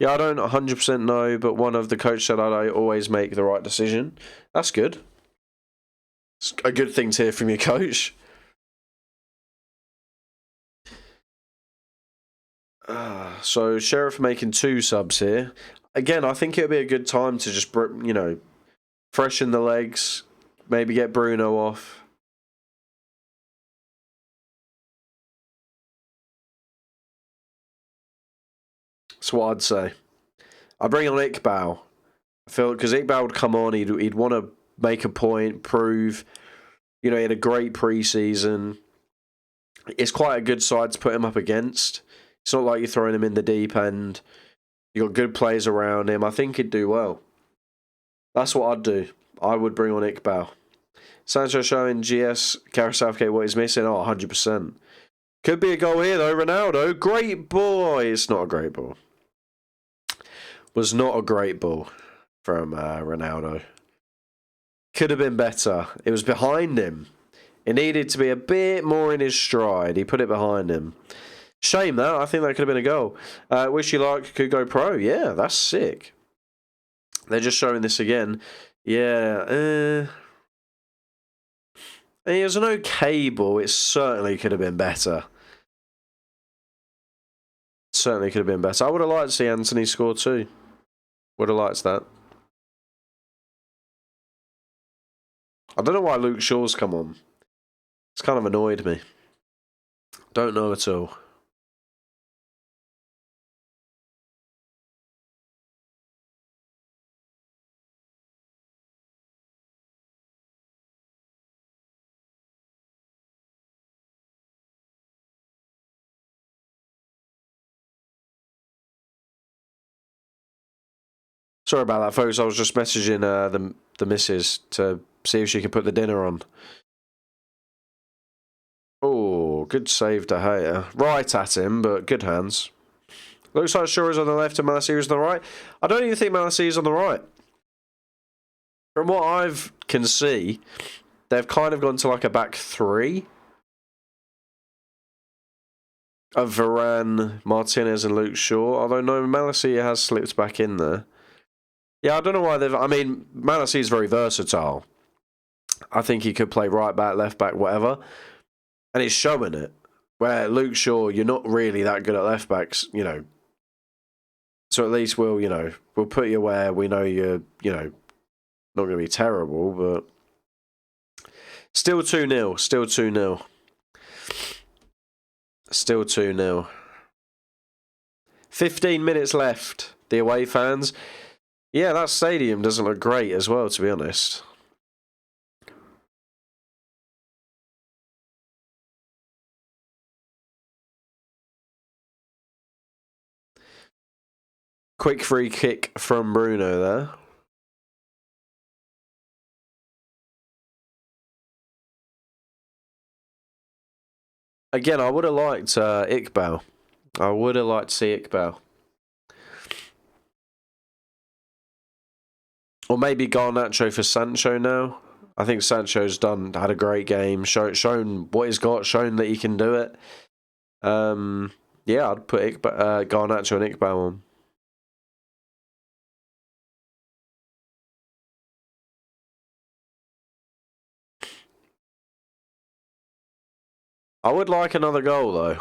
Yeah, I don't 100% know, but one of the coach said I always make the right decision. That's good. It's a good thing to hear from your coach. So Sheriff making 2 subs here. Again, I think it'll be a good time to just, freshen the legs. Maybe get Bruno off. That's what I'd say. I bring on Iqbal. I feel because Iqbal would come on, he'd want to make a point, prove. You know, he had a great preseason. It's quite a good side to put him up against. It's not like you're throwing him in the deep end. You got good players around him. I think he'd do well. That's what I'd do. I would bring on Iqbal. Sancho showing GS Gareth Southgate what he's missing. Oh, 100%. Could be a goal here though. Ronaldo, great ball. It's not a great ball. Was not a great ball from Ronaldo. Could have been better. It was behind him. It needed to be a bit more in his stride. He put it behind him. Shame that. I think that could have been a goal. Wish you luck. Could go pro. Yeah, that's sick. They're just showing this again. Yeah. It was an okay ball. It certainly could have been better. Certainly could have been better. I would have liked to see Anthony score too. Would have liked that. I don't know why Luke Shaw's come on. It's kind of annoyed me. Don't know at all. Sorry about that, folks. I was just messaging the missus to see if she could put the dinner on. Oh, good save, De Gea. Right at him, but good hands. Looks like Shaw is on the left and Malacia is on the right. I don't even think Malacia is on the right. From what I can see, they've kind of gone to like a back three of Varane, Martinez, and Luke Shaw. Although no, Malacia has slipped back in there. Yeah, I don't know why they've. I mean, Malacia is very versatile. I think he could play right back, left back, whatever, and it's showing it. Where Luke Shaw, you're not really that good at left backs, you know. So at least we'll put you where we know you're, not going to be terrible, but still 2-0, still 2-0. Still 2-0. 15 minutes left. The away fans. Yeah, that stadium doesn't look great as well, to be honest. Quick free kick from Bruno there. Again, I would have liked Iqbal. I would have liked to see Iqbal. Or maybe Garnacho for Sancho now. I think Sancho's had a great game, shown what he's got, shown that he can do it. Yeah, I'd put Garnacho and Iqbal on. I would like another goal though.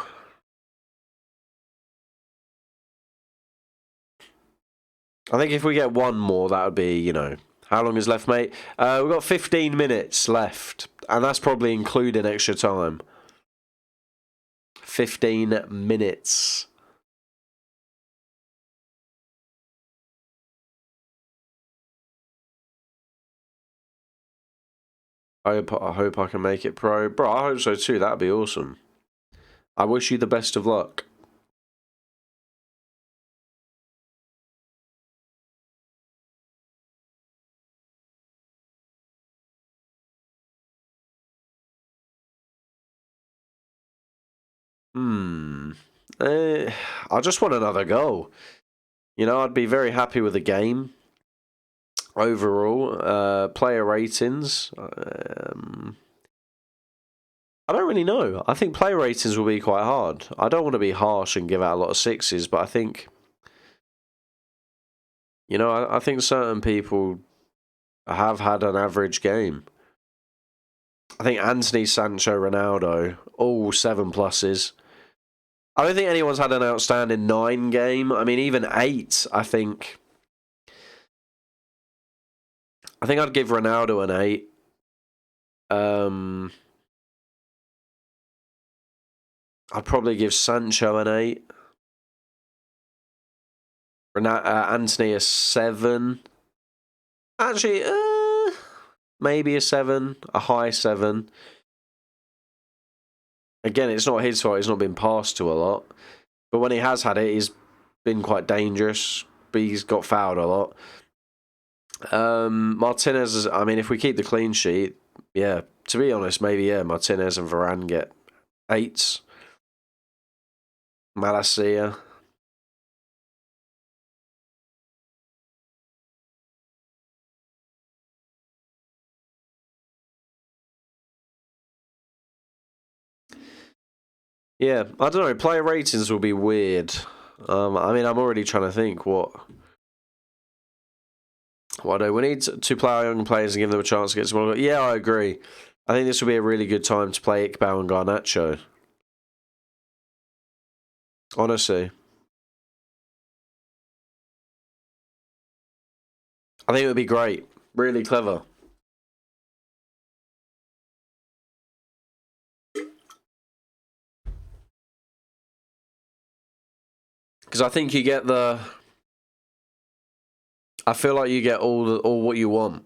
I think if we get one more, that would be, how long is left, mate? We've got 15 minutes left, and that's probably including extra time. 15 minutes. I hope I can make it pro. Bro, I hope so too. That'd be awesome. I wish you the best of luck. I just want another goal. I'd be very happy with the game. Overall, player ratings. I don't really know. I think player ratings will be quite hard. I don't want to be harsh and give out a lot of sixes, but I think, I think certain people have had an average game. I think Anthony, Sancho, Ronaldo, all 7+s. I don't think anyone's had an outstanding 9 game. I mean, even 8, I think. I think I'd give Ronaldo an 8. I'd probably give Sancho an 8. Anthony a 7. Actually, maybe a 7, a high 7. Again, it's not his fault. He's not been passed to a lot. But when he has had it, he's been quite dangerous. But he's got fouled a lot. Martinez is, I mean, if we keep the clean sheet, yeah, to be honest, maybe, yeah, Martinez and Varane get 8s. Malacia. Yeah, I don't know. Player ratings will be weird. I mean, I'm already trying to think what do we need to play our young players and give them a chance to get some more. Yeah, I agree. I think this will be a really good time to play Iqbal and Garnacho. Honestly. I think it would be great. Really clever. Because I think you get the... I feel like you get all what you want.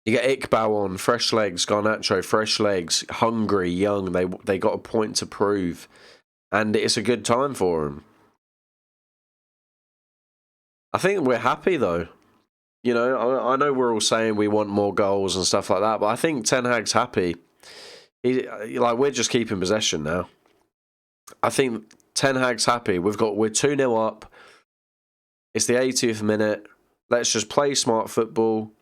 You get Iqbal on, fresh legs, Garnacho, fresh legs, hungry, young. They got a point to prove. And it's a good time for them. I think we're happy, though. You know, I know we're all saying we want more goals and stuff like that, but I think Ten Hag's happy. We're just keeping possession now. I think Ten Hag's happy. We're 2-0 up. It's the 80th minute. Let's just play smart football.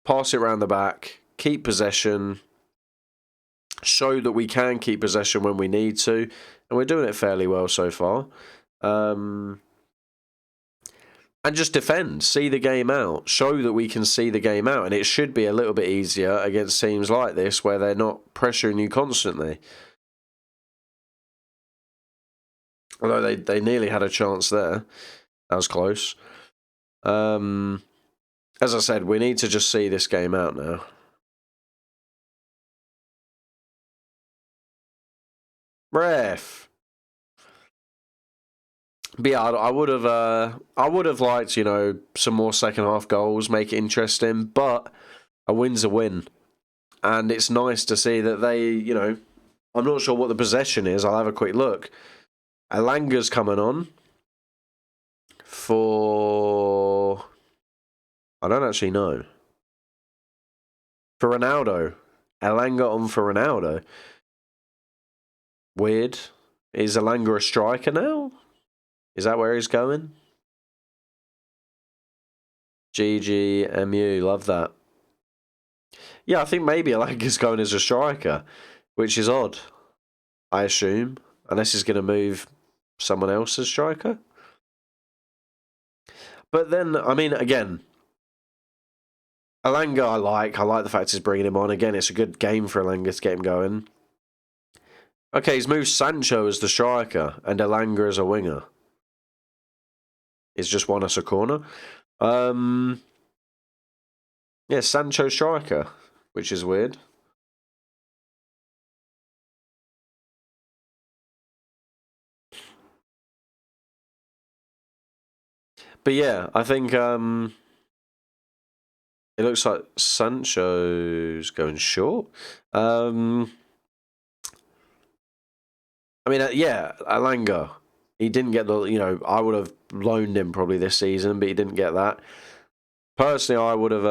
Pass it around the back. Keep possession. Show that we can keep possession when we need to. And we're doing it fairly well so far. And just defend. See the game out. Show that we can see the game out. And it should be a little bit easier against teams like this where they're not pressuring you constantly. Although they nearly had a chance there. That was close. As I said, we need to just see this game out now. Ref. But yeah, I would have liked, you know, some more second half goals, make it interesting, but a win's a win. And it's nice to see that they, you know, I'm not sure what the possession is. I'll have a quick look. Elanga's coming on for... I don't actually know. For Ronaldo. Elanga on for Ronaldo. Weird. Is Elanga a striker now? Is that where he's going? GGMU, love that. Yeah, I think maybe Elanga's going as a striker, which is odd, I assume. Unless he's going to move someone else as striker. But then, I mean, again, Elanga I like the fact he's bringing him on. Again, it's a good game for Elanga to get him going. Okay, he's moved Sancho as the striker and Elanga as a winger. He's just won us a corner. Yeah, Sancho striker, which is weird. But yeah, I think it looks like Sancho's going short. I mean, yeah, Elanga. He didn't get the, you know, I would have loaned him probably this season, but he didn't get that. Personally, I would have,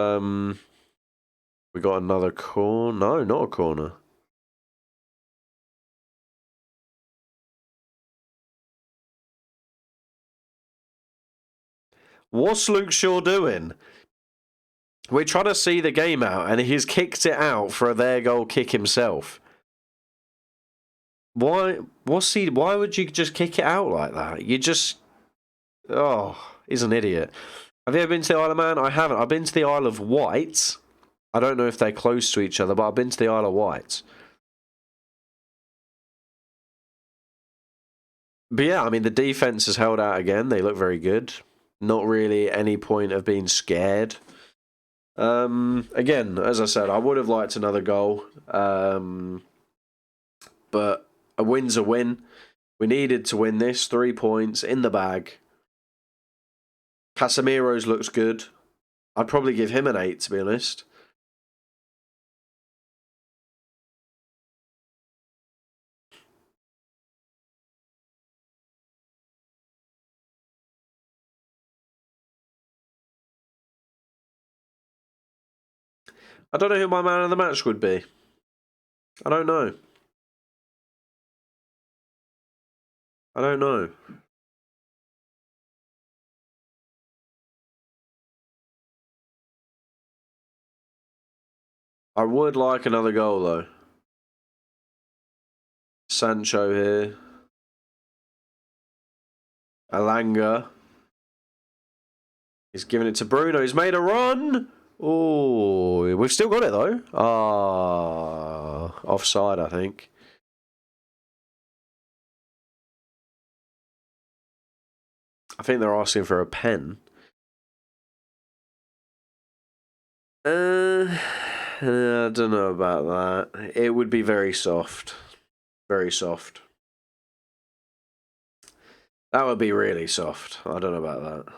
we got another corner. No, not a corner. What's Luke Shaw doing? We're trying to see the game out, and he's kicked it out for their goal kick himself. Why? Why would you just kick it out like that? You just... Oh, he's an idiot. Have you ever been to the Isle of Man? I haven't. I've been to the Isle of Wight. I don't know if they're close to each other, but I've been to the Isle of Wight. But yeah, I mean, the defense has held out again. They look very good. Not really any point of being scared. Again, as I said, I would have liked another goal. but a win's a win. We needed to win this. 3 points in the bag. Casemiro's looks good. I'd probably give him an 8, to be honest. I don't know who my man of the match would be. I don't know. I don't know. I would like another goal, though. Sancho here. Alanga. He's giving it to Bruno. He's made a run. Oh, we've still got it, though. Ah, offside, I think. I think they're asking for a pen. I don't know about that. It would be very soft. Very soft. That would be really soft. I don't know about that.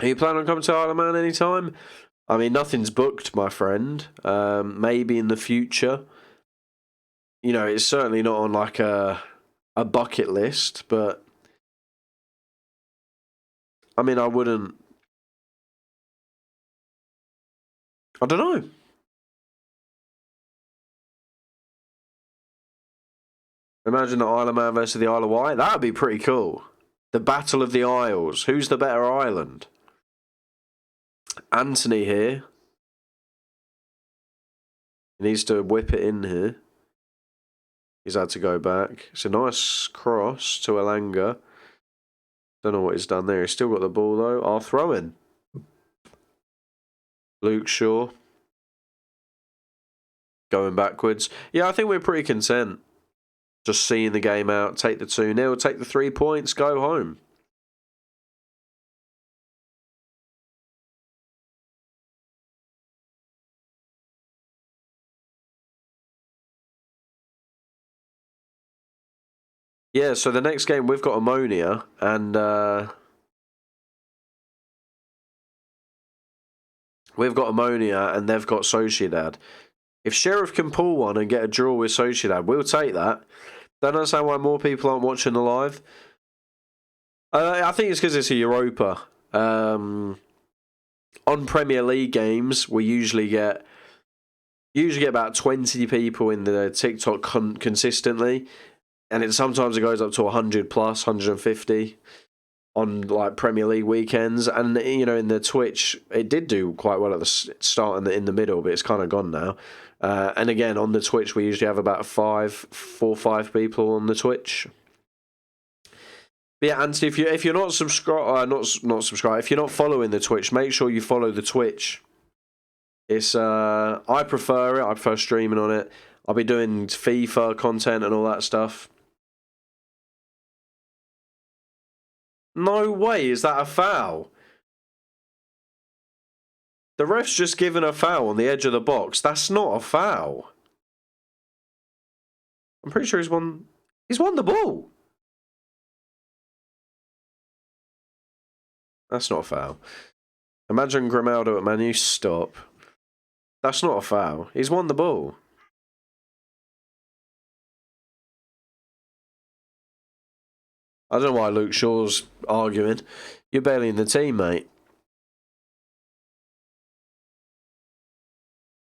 Are you planning on coming to Isle of Man anytime? I mean, nothing's booked, my friend. Maybe in the future. You know, it's certainly not on like a bucket list, but I mean, I wouldn't. I don't know. Imagine the Isle of Man versus the Isle of Wight. That would be pretty cool. The Battle of the Isles. Who's the better island? Anthony here. He needs to whip it in here. He's had to go back. It's a nice cross to Alanga. Don't know what he's done there. He's still got the ball though. I'll throw in. Luke Shaw. Going backwards. Yeah, I think we're pretty content. Just seeing the game out. Take the 2-0. Take the 3 points. Go home. Yeah, so the next game we've got Ammonia and we've got Ammonia and they've got Sociedad. If Sheriff can pull one and get a draw with Sociedad, we'll take that. Don't understand why more people aren't watching the live. I think it's because it's a Europa. On Premier League games, we usually get about 20 people in the TikTok consistently, and sometimes it goes up to 100 plus, 150 on like Premier League weekends. And you know, in the Twitch, it did do quite well at the start and in the middle, but it's kind of gone now. And again, on the Twitch, we usually have about 4 or 5 people on the Twitch. But yeah, Anthony, if you're not subscribed, not subscribed, if you're not following the Twitch, make sure you follow the Twitch. It's I prefer it. I prefer streaming on it. I'll be doing FIFA content and all that stuff. No way, is that a foul? The ref's just given a foul on the edge of the box. That's not a foul. I'm pretty sure he's won the ball. That's not a foul. Imagine Grimaldo at Man U. Stop. That's not a foul. He's won the ball. I don't know why Luke Shaw's arguing. You're barely in the team, mate.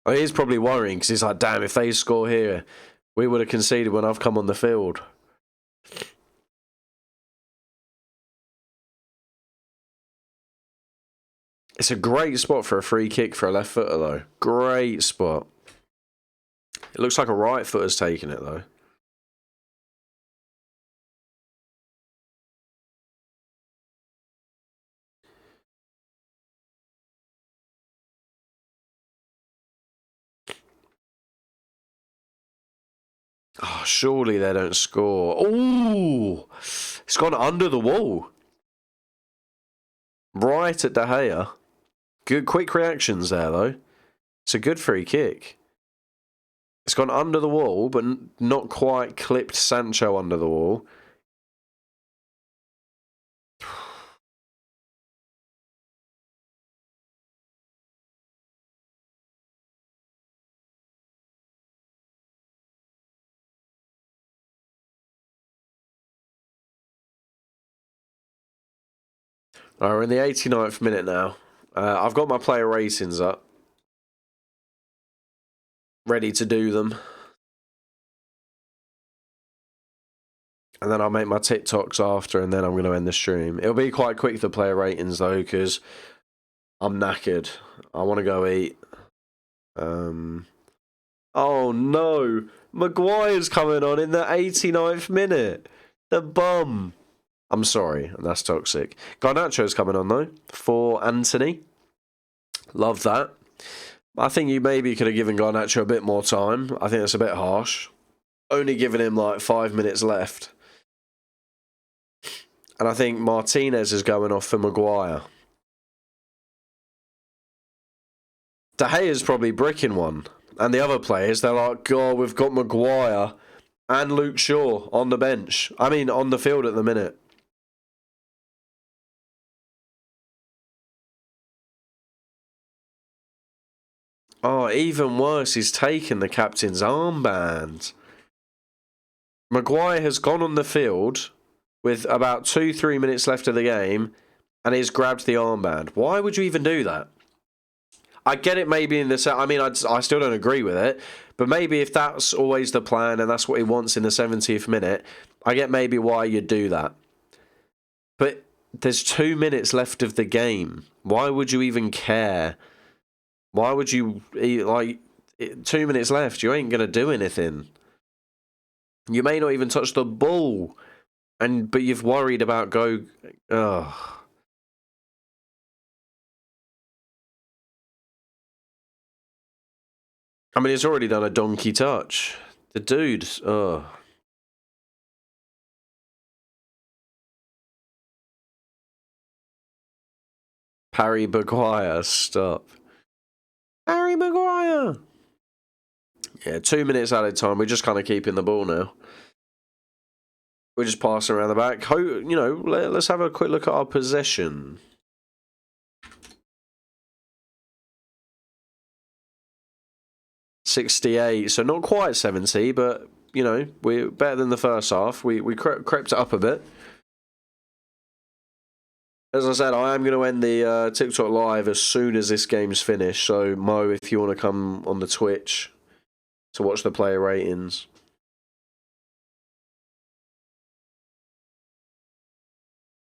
Oh, he's probably worrying because he's like, damn, if they score here, we would have conceded when I've come on the field. It's a great spot for a free kick for a left footer, though. Great spot. It looks like a right footer's taking it, though. Oh, surely they don't score. Oh, it's gone under the wall. Right at De Gea. Good, quick reactions there, though. It's a good free kick. It's gone under the wall, but not quite clipped Sancho under the wall. Right, we're in the 89th minute now. I've got my player ratings up. Ready to do them. And then I'll make my TikToks after, and then I'm going to end the stream. It'll be quite quick, the player ratings, though, because I'm knackered. I want to go eat. Oh, no. Maguire's coming on in the 89th minute. The bum. I'm sorry, that's toxic. Garnacho's coming on, though, for Anthony. Love that. I think you maybe could have given Garnacho a bit more time. I think that's a bit harsh. Only giving him like 5 minutes left. And I think Martinez is going off for Maguire. De Gea's probably bricking one. And the other players, they're like, God, we've got Maguire and Luke Shaw on the bench. I mean, on the field at the minute. Oh, even worse, he's taken the captain's armband. Maguire has gone on the field with about 2-3 minutes left of the game and he's grabbed the armband. Why would you even do that? I get it maybe in the... I mean, I still don't agree with it, but maybe if that's always the plan and that's what he wants in the 70th minute, I get maybe why you'd do that. But there's 2 minutes left of the game. Why would you even care? Why would you... Like, 2 minutes left, you ain't going to do anything. You may not even touch the ball, but you've worried about go... Ugh. I mean, he's already done a donkey touch. The dude, ugh. Harry Maguire, stop. Harry Maguire! Yeah, 2 minutes added time. We're just kind of keeping the ball now. We're just passing around the back. You know, let's have a quick look at our possession. .68, so not quite 70, but, you know, we're better than the first half. We crept it up a bit. As I said, I am going to end the TikTok live as soon as this game's finished. So, Mo, if you want to come on the Twitch to watch the player ratings.